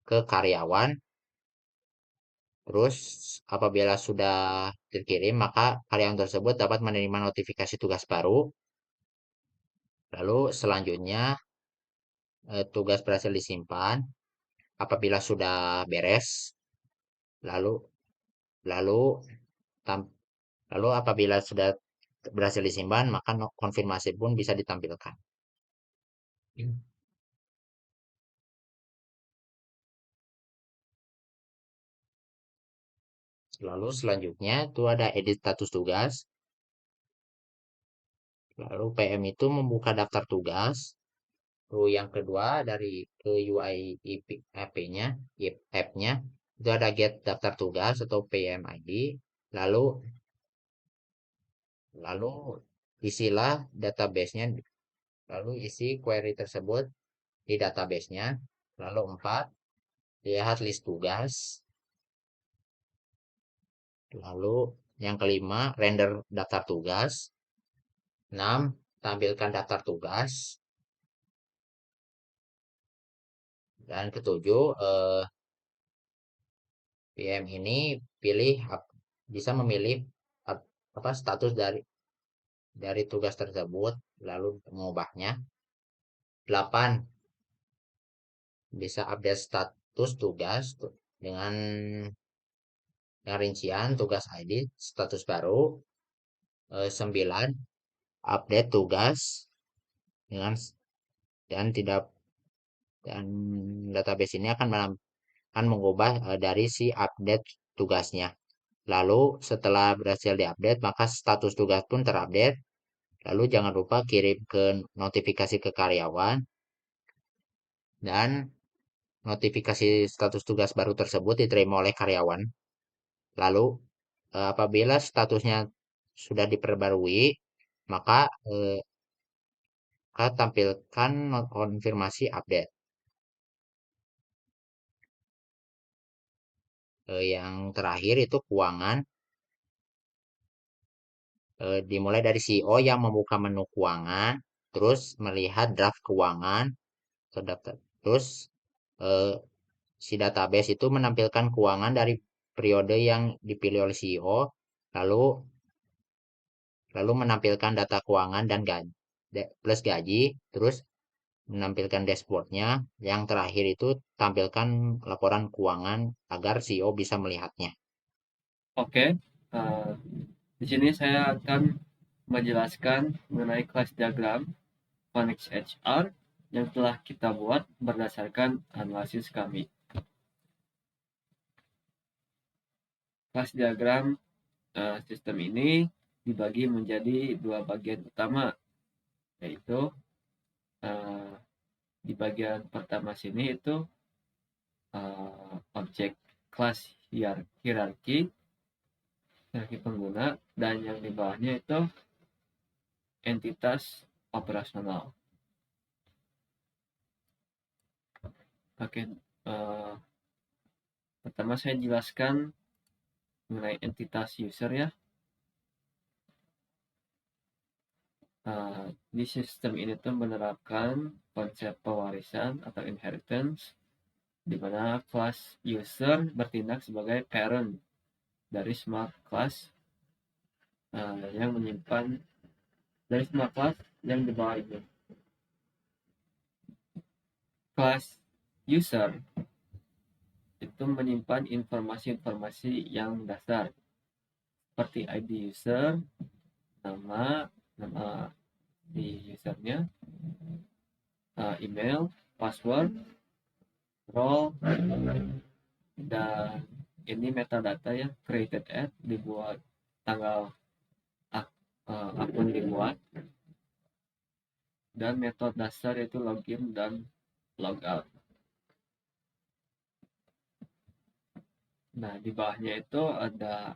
ke karyawan. Terus apabila sudah terkirim, maka karyawan tersebut dapat menerima notifikasi tugas baru. Lalu selanjutnya tugas berhasil disimpan. Apabila sudah beres, lalu lalu lalu apabila sudah berhasil disimpan, maka konfirmasi pun bisa ditampilkan. Lalu selanjutnya itu ada edit status tugas. Lalu PM itu membuka daftar tugas. Lalu yang kedua, dari ke UI app-nya, app-nya itu ada get daftar tugas atau PM ID. Lalu isilah database-nya. Lalu isi query tersebut di database-nya. Lalu 4, lihat list tugas. Lalu yang kelima, render daftar tugas. 6, tampilkan daftar tugas. Dan ketujuh, PM ini bisa memilih status dari tugas tersebut, lalu mengubahnya. 8, bisa update status tugas dengan rincian tugas ID status baru. 9, update tugas dengan dan database ini akan mengubah dari si update tugasnya. Lalu setelah berhasil diupdate, maka status tugas pun terupdate. Lalu jangan lupa kirim ke notifikasi ke karyawan, dan notifikasi status tugas baru tersebut diterima oleh karyawan. Lalu apabila statusnya sudah diperbarui, maka tampilkan konfirmasi update. Yang terakhir itu keuangan. Dimulai dari CEO yang membuka menu keuangan, terus melihat draft keuangan atau Terus eh, si database itu menampilkan keuangan dari periode yang dipilih oleh CEO, lalu lalu menampilkan data keuangan dan gaji plus gaji, terus menampilkan dashboardnya. Yang terakhir itu tampilkan laporan keuangan agar CEO bisa melihatnya. Oke, eh, di sini saya akan menjelaskan mengenai kelas diagram Phoenix HR yang telah kita buat berdasarkan analisis kami. Kelas diagram sistem ini dibagi menjadi dua bagian utama, yaitu eh, di bagian pertama sini itu objek kelas hierarki pengguna, dan yang di bawahnya itu entitas operasional. Oke, pertama saya jelaskan mengenai entitas user ya. Di sistem ini tuh menerapkan konsep pewarisan atau inheritance, di mana kelas user bertindak sebagai parent dari smart class yang menyimpan dari smart class yang di bawah itu. Kelas user itu menyimpan informasi-informasi yang dasar seperti ID user, nama di usernya, email, password, role, dan ini metadata ya, created at, dibuat tanggal akun dibuat, dan metode dasar itu login dan logout. Nah, di bawahnya itu ada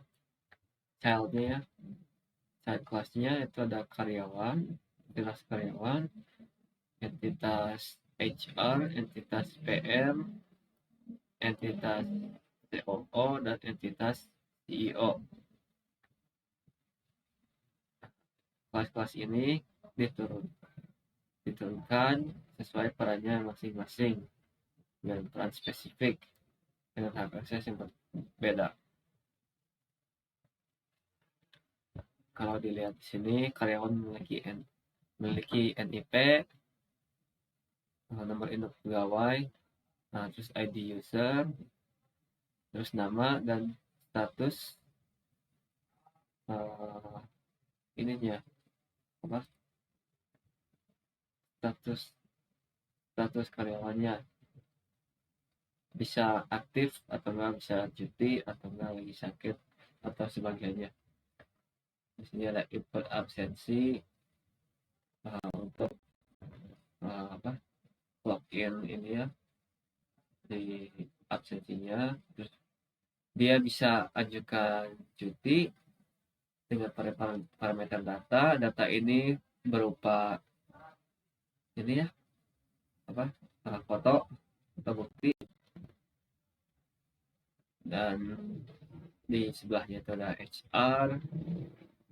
childnya ya, child classnya itu ada karyawan, entitas karyawan, entitas HR, entitas PM, entitas COO, dan entitas CEO. Kelas-kelas ini diturunkan sesuai perannya masing-masing dengan peran spesifik dengan hak akses yang berbeda. Kalau dilihat di sini, karyawan memiliki NIP, nomor induk pegawai, terus ID user, terus nama, dan status ininya apa, status karyawannya, bisa aktif atau enggak, bisa cuti atau enggak, lagi sakit atau sebagainya. Di sini ada input absensi untuk login ini ya, di absensinya. Terus dia bisa ajukan cuti dengan parameter data ini berupa ini ya, foto atau bukti, dan di sebelahnya itu ada HR.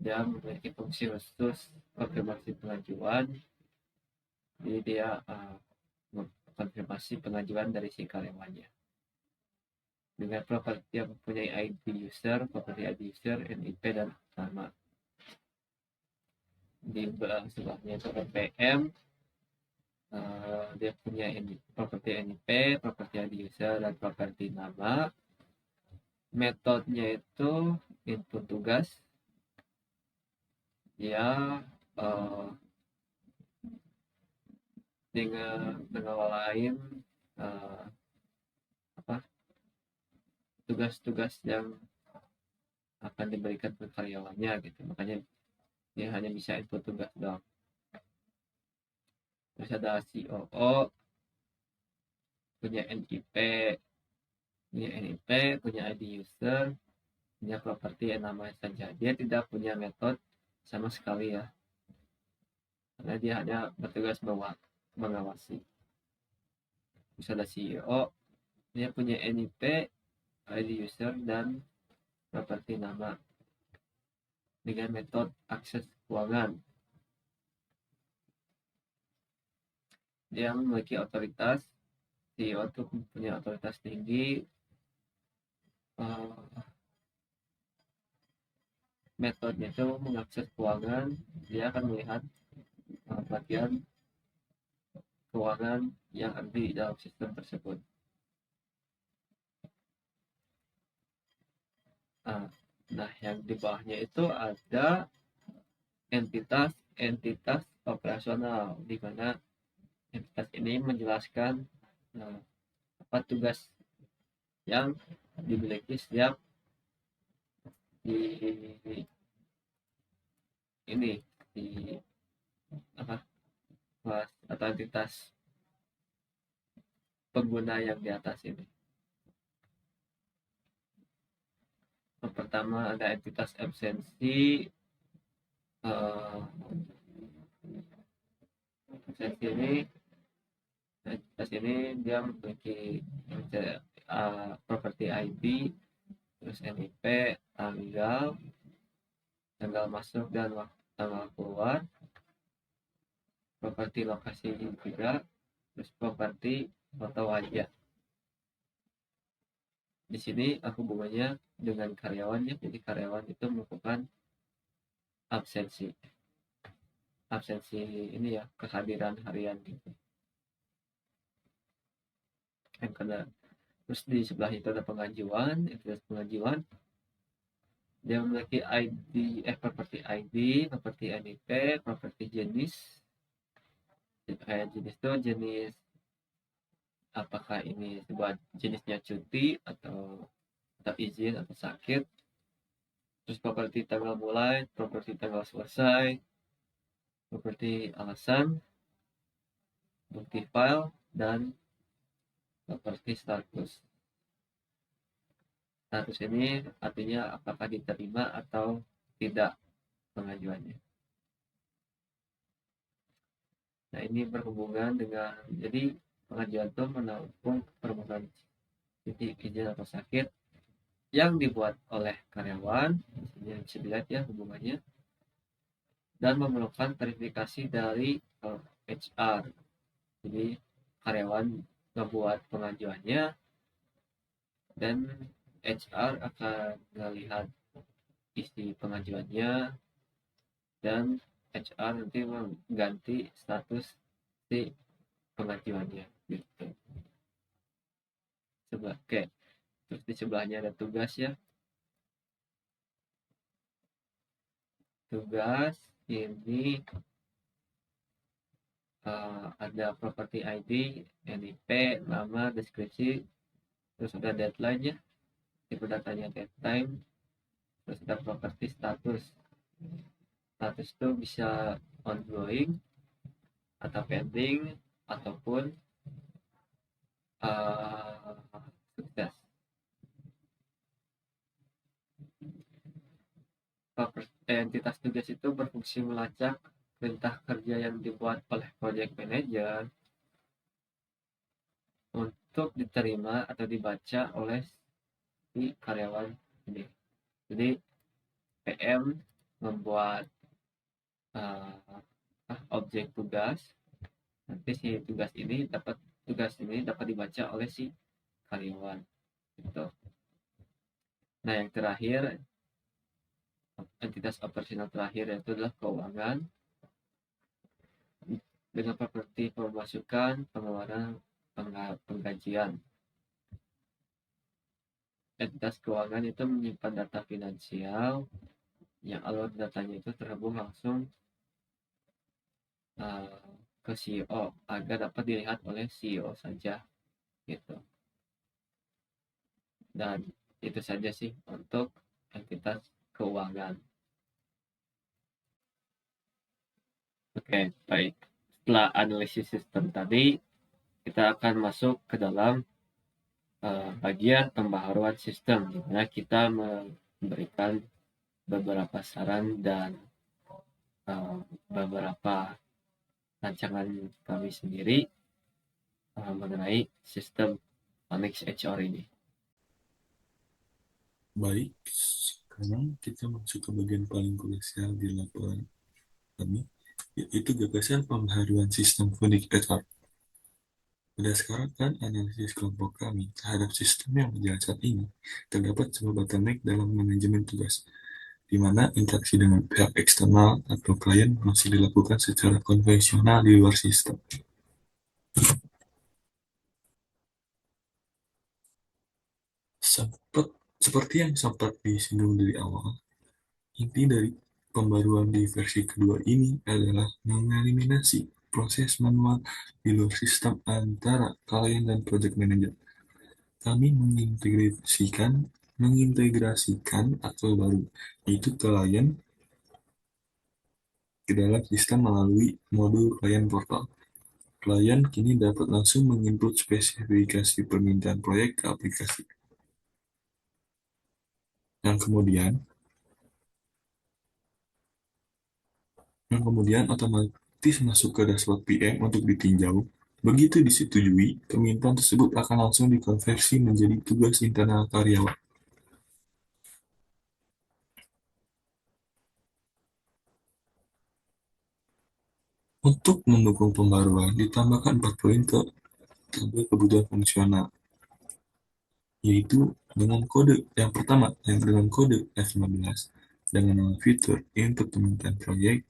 Dia memiliki fungsi khusus konfirmasi pengajuan, jadi dia konfirmasi pengajuan dari si karyawannya dengan properti yang mempunyai ID user, properti ID user, NIP, dan nama. Di sebelahnya itu PM, dia punya properti NIP, properti ID user, dan properti nama. Metodenya itu input tugas, dia dengan lain tugas-tugas yang akan diberikan ke karyawannya gitu, makanya dia hanya bisa input tugas doang. Terus ada COO, punya NIP, punya ID user, punya properti nama saja. Dia tidak punya metode sama sekali ya, karena dia hanya bertugas mengawasi. Terus ada CEO, dia punya NIP, ID user, dan properti nama dengan metode akses keuangan. Dia memiliki otoritas CEO itu punya otoritas tinggi, metodenya itu mengakses keuangan, dia akan melihat bagian keuangan yang ada di dalam sistem tersebut. Nah, yang di bawahnya itu ada entitas operasional, di mana entitas ini menjelaskan apa tugas yang dimiliki setiap di ini di apa kelas atau entitas pengguna yang di atas ini. Yang pertama ada entitas absensi. Absensi ini entitas ini dia memiliki property ID, terus NIP, tanggal masuk dan tanggal keluar, properti lokasi juga, terus properti foto wajah. Di sini hubungannya dengan karyawannya, jadi karyawan itu melakukan absensi ini ya, kehadiran harian gitu. Yang kedua, terus di sebelah itu ada pengajuan, entitas pengajuan. Dia memiliki property ID, property NIP, property jenis. Kayak jenis itu jenis apakah ini sebuah jenisnya cuti atau izin atau sakit. Terus properti tanggal mulai, properti tanggal selesai, properti alasan, bukti file, dan properti status. Status ini artinya apakah diterima atau tidak pengajuannya. Nah, ini berhubungan dengan, jadi pengajuan itu menampung permohonan cuti, izin atau sakit yang dibuat oleh karyawan, ini bisa dilihat ya hubungannya, dan memerlukan verifikasi dari HR. Jadi karyawan membuat pengajuannya dan HR akan melihat isi pengajuannya dan HR nanti mengganti status si pengajuannya gitu. Oke. Terus di sebelahnya ada tugas ya. Tugas ini ada property ID, NIP, nama, deskripsi, terus ada deadline ya, tipe datanya deadline, terus ada property status. Status itu bisa ongoing atau pending ataupun sukses. Entitas tugas itu berfungsi melacak perintah kerja yang dibuat oleh project manager untuk diterima atau dibaca oleh si karyawan ini. Jadi PM membuat objek tugas, nanti si tugas ini dapat dibaca oleh si karyawan gitu. Nah, yang terakhir, entitas operasional terakhir yaitu adalah keuangan dengan properti pemasukan, pengeluaran, penggajian. Entitas keuangan itu menyimpan data finansial yang alur datanya itu terhubung langsung ke CEO agar dapat dilihat oleh CEO saja gitu. Dan itu saja sih untuk entitas keuangan. Oke, baik. Setelah analisis sistem tadi, kita akan masuk ke dalam bagian pembaharuan sistem, di mana kita memberikan beberapa saran dan beberapa rancangan kami sendiri mengenai sistem Onyx HR ini. Baik, sekarang kita masuk ke bagian paling krusial di laporan kami, yaitu gagasan pembaharuan sistem Phoenix HR. Berdasarkan analisis kelompok kami terhadap sistem yang berjalan saat ini, terdapat sebuah bottleneck dalam manajemen tugas, di mana interaksi dengan pihak eksternal atau klien masih dilakukan secara konvensional di luar sistem. Seperti yang sempat disinggung dari awal, inti dari pembaruan di versi kedua ini adalah mengeliminasi proses manual di luar sistem antara klien dan project manager. Kami mengintegrasikan aktor baru, yaitu klien, ke dalam sistem melalui modul klien portal. Klien kini dapat langsung menginput spesifikasi permintaan proyek ke aplikasi. Yang kemudian otomatis masuk ke dashboard PM untuk ditinjau. Begitu disetujui, permintaan tersebut akan langsung dikonversi menjadi tugas internal karyawan. Untuk mendukung pembaruan, ditambahkan 4 poin ke tabel kebutuhan fungsional, yaitu dengan kode yang pertama, yang dengan kode F15, dengan nama fitur input permintaan proyek,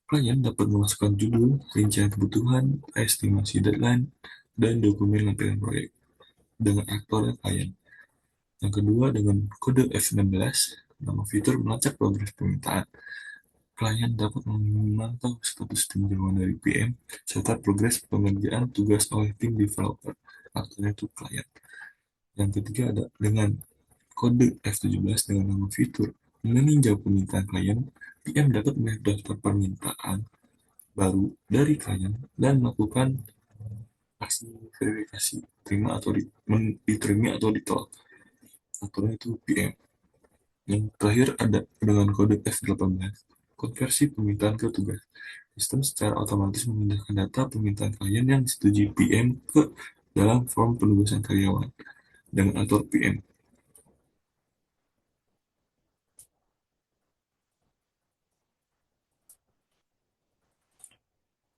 klien dapat memasukkan judul, rincian kebutuhan, estimasi deadline, dan dokumen lampiran proyek dengan aktor klien. Yang kedua, dengan kode F16, nama fitur melacak progres permintaan. Klien dapat memantau status tinjauan dari PM serta progres pengerjaan tugas oleh tim developer, aktornya itu klien. Yang ketiga ada dengan kode F17 dengan nama fitur meninjau permintaan klien, PM dapat melihat daftar permintaan baru dari klien dan melakukan aksi verifikasi diterima atau ditolak. Aktornya itu PM. Yang terakhir ada dengan kode F18, konversi permintaan ke tugas. Sistem secara otomatis memindahkan data permintaan klien yang disetujui PM ke dalam form penugasan karyawan dengan atur PM.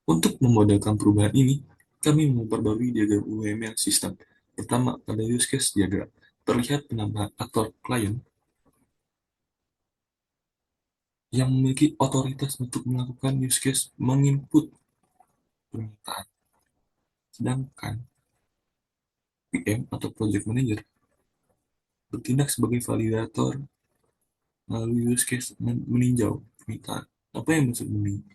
Untuk memodelkan perubahan ini, kami memperbarui diagram UML sistem. Pertama, pada use case diagram, terlihat penambahan aktor klien yang memiliki otoritas untuk melakukan use case menginput permintaan. Sedangkan PM atau project manager bertindak sebagai validator melalui use case meninjau permintaan. Apa yang maksud meninjau?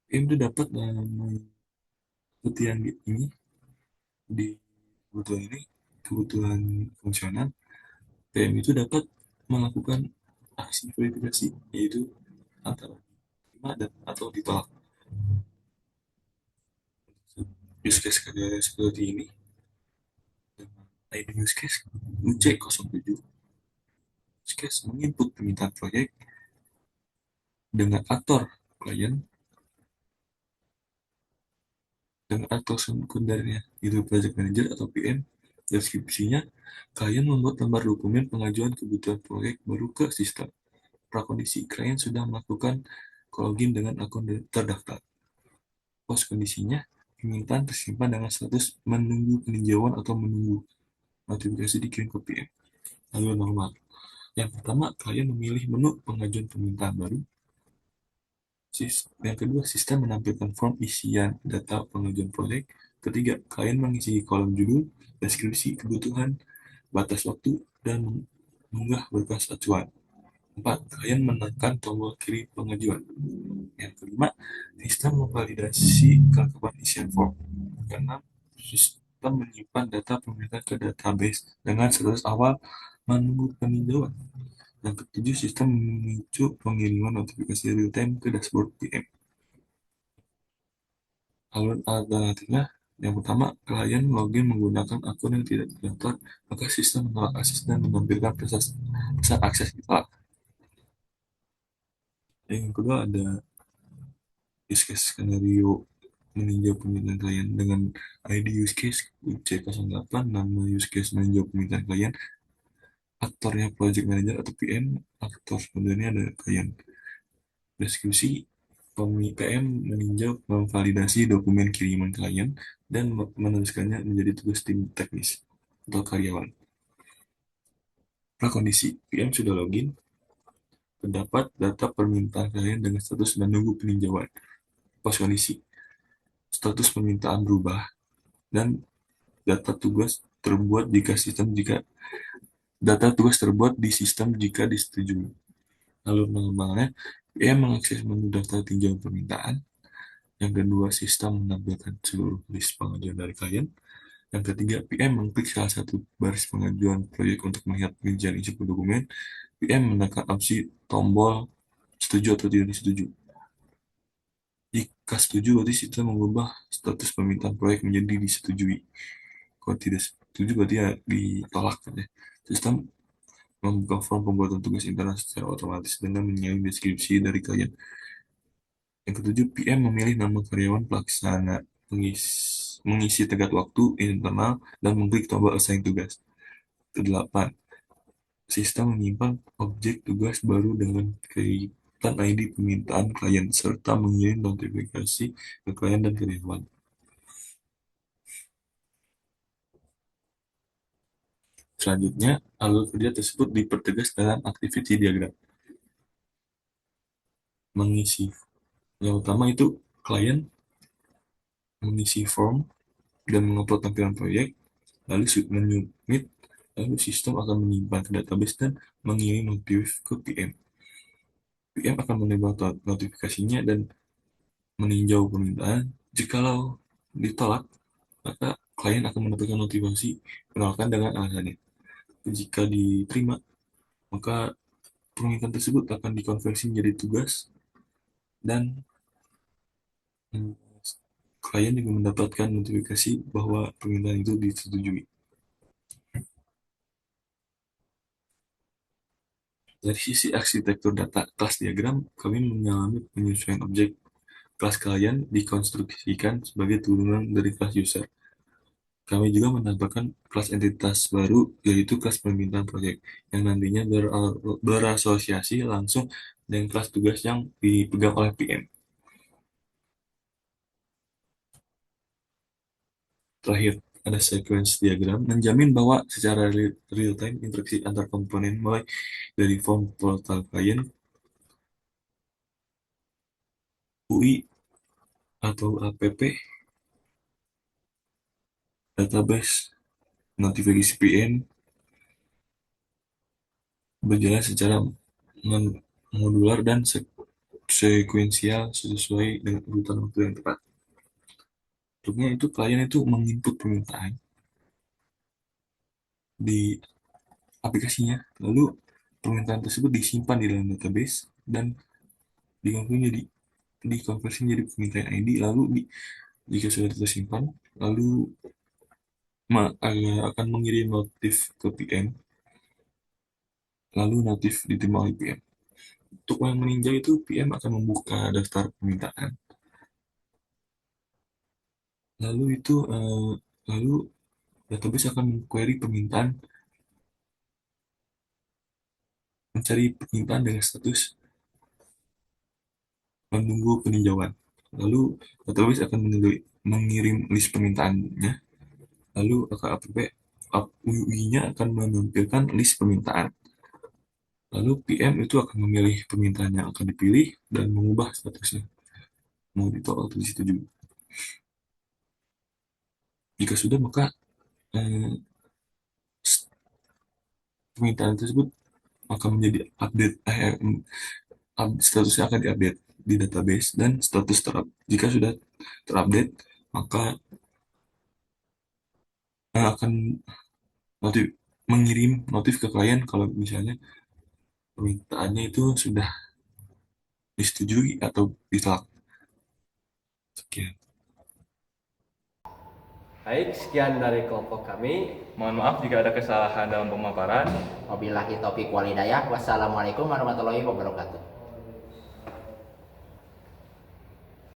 PM itu dapat seperti yang di kebutuhan fungsional, PM itu dapat melakukan aksi verifikasi, yaitu antara terima dan atau ditolak. Use case seperti ini, ID use case UC07, use case menginput permintaan proyek dengan aktor klien dengan aktor sekundernya, yaitu project manager atau PM. Deskripsinya, klien membuat lembar dokumen pengajuan kebutuhan proyek baru ke sistem. Prakondisi, klien sudah melakukan login dengan akun terdaftar. Post kondisinya, permintaan tersimpan dengan status menunggu peninjauan atau menunggu notifikasi dikirim ke PM. Lalu normal. Yang pertama, klien memilih menu pengajuan permintaan baru. Yang kedua, sistem menampilkan form isian data pengajuan proyek. Ketiga, klien mengisi kolom judul, deskripsi kebutuhan, batas waktu, dan mengunggah berkas acuan. 4. Klien menekan tombol kirim pengajuan. Yang kelima, sistem memvalidasi kelengkapan isian form. Keenam, sistem menyimpan data permintaan ke database dengan status awal menunggu peninjauan. Yang ketujuh, sistem memicu pengiriman notifikasi real-time ke dashboard PM. Alur alternatifnya, yang pertama, klien login menggunakan akun yang tidak terdaftar, maka sistem menolak akses dan menampilkan pesan akses ditolak. Yang kedua ada use case skenario meninjau permintaan klien dengan ID use case UC08, nama use case meninjau permintaan klien, aktornya project manager atau PM, aktor sebenarnya ada klien. Deskripsi, PM meninjau memvalidasi dokumen kiriman klien dan menuliskannya menjadi tugas tim teknis atau karyawan. Prakondisi, PM sudah login, terdapat data permintaan klien dengan status menunggu peninjauan. Poskondisi, status permintaan berubah dan data tugas terbuat di sistem jika disetujui. Lalu pengembangannya, PM mengakses menu daftar tinjauan permintaan. Yang kedua, sistem menampilkan seluruh list pengajuan dari klien. Yang ketiga, PM mengklik salah satu baris pengajuan proyek untuk melihat perincian isi dokumen. PM menekan opsi tombol setuju atau tidak disetujui. Jika setuju, berarti sistem mengubah status permintaan proyek menjadi disetujui. Kalau tidak setuju, berarti ya ditolak. Ya. Sistem membuka form pembuatan tugas internal secara otomatis dengan menyalin deskripsi dari klien. Yang ketujuh, PM memilih nama karyawan pelaksana, mengisi tenggat waktu internal, dan mengklik tombol assign tugas. Kedelapan, sistem menyimpan objek tugas baru dengan kaitan ID permintaan klien, serta mengirim notifikasi ke klien dan karyawan. Selanjutnya, alur kerja tersebut dipertegas dalam activity diagram. Mengisi. Yang utama itu klien mengisi form dan mengupload tampilan proyek, lalu menyubmit, lalu sistem akan menyimpan ke database dan mengirim notif ke PM. PM akan menerima notifikasinya dan meninjau permintaan. Jikalau ditolak, maka klien akan mendapatkan notifikasi penolakan dengan alasannya. Jika diterima, maka permintaan tersebut akan dikonversi menjadi tugas dan klien juga mendapatkan notifikasi bahwa permintaan itu disetujui. Dari sisi arsitektur data kelas diagram, kami mengalami penyesuaian objek kelas klien dikonstruksikan sebagai turunan dari kelas user. Kami juga menambahkan kelas entitas baru, yaitu kelas permintaan proyek, yang nantinya berasosiasi langsung dengan kelas tugas yang dipegang oleh PM. Terakhir, ada sequence diagram menjamin bahwa secara real-time interaksi antar komponen mulai dari form portal klien, UI atau APP, database, notifikasi PM, berjalan secara modular dan sekuensial sesuai dengan urutan waktu yang tepat. Bentuknya itu klien itu menginput permintaan di aplikasinya, lalu permintaan tersebut disimpan di dalam database dan dikonversi menjadi permintaan ID, lalu jika sudah tersimpan, lalu akan mengirim notif ke PM, lalu notif diterima oleh PM. Untuk yang meninjau itu, PM akan membuka daftar permintaan, lalu database akan query permintaan, mencari permintaan dengan status menunggu peninjauan. Lalu database akan mengirim list permintaannya, lalu UI-nya akan menampilkan list permintaan. Lalu PM itu akan memilih permintaan yang akan dipilih dan mengubah statusnya, mau ditolak atau disetujui. Jika sudah, maka permintaan tersebut akan menjadi statusnya akan diupdate di database dan status jika sudah terupdate, maka akan mengirim notif ke klien kalau misalnya permintaannya itu sudah disetujui atau ditolak. Sekian. Baik, sekian dari kelompok kami. Mohon maaf jika ada kesalahan dalam pemaparan. Wabillahi taufiq wal hidayah. Wassalamualaikum warahmatullahi wabarakatuh.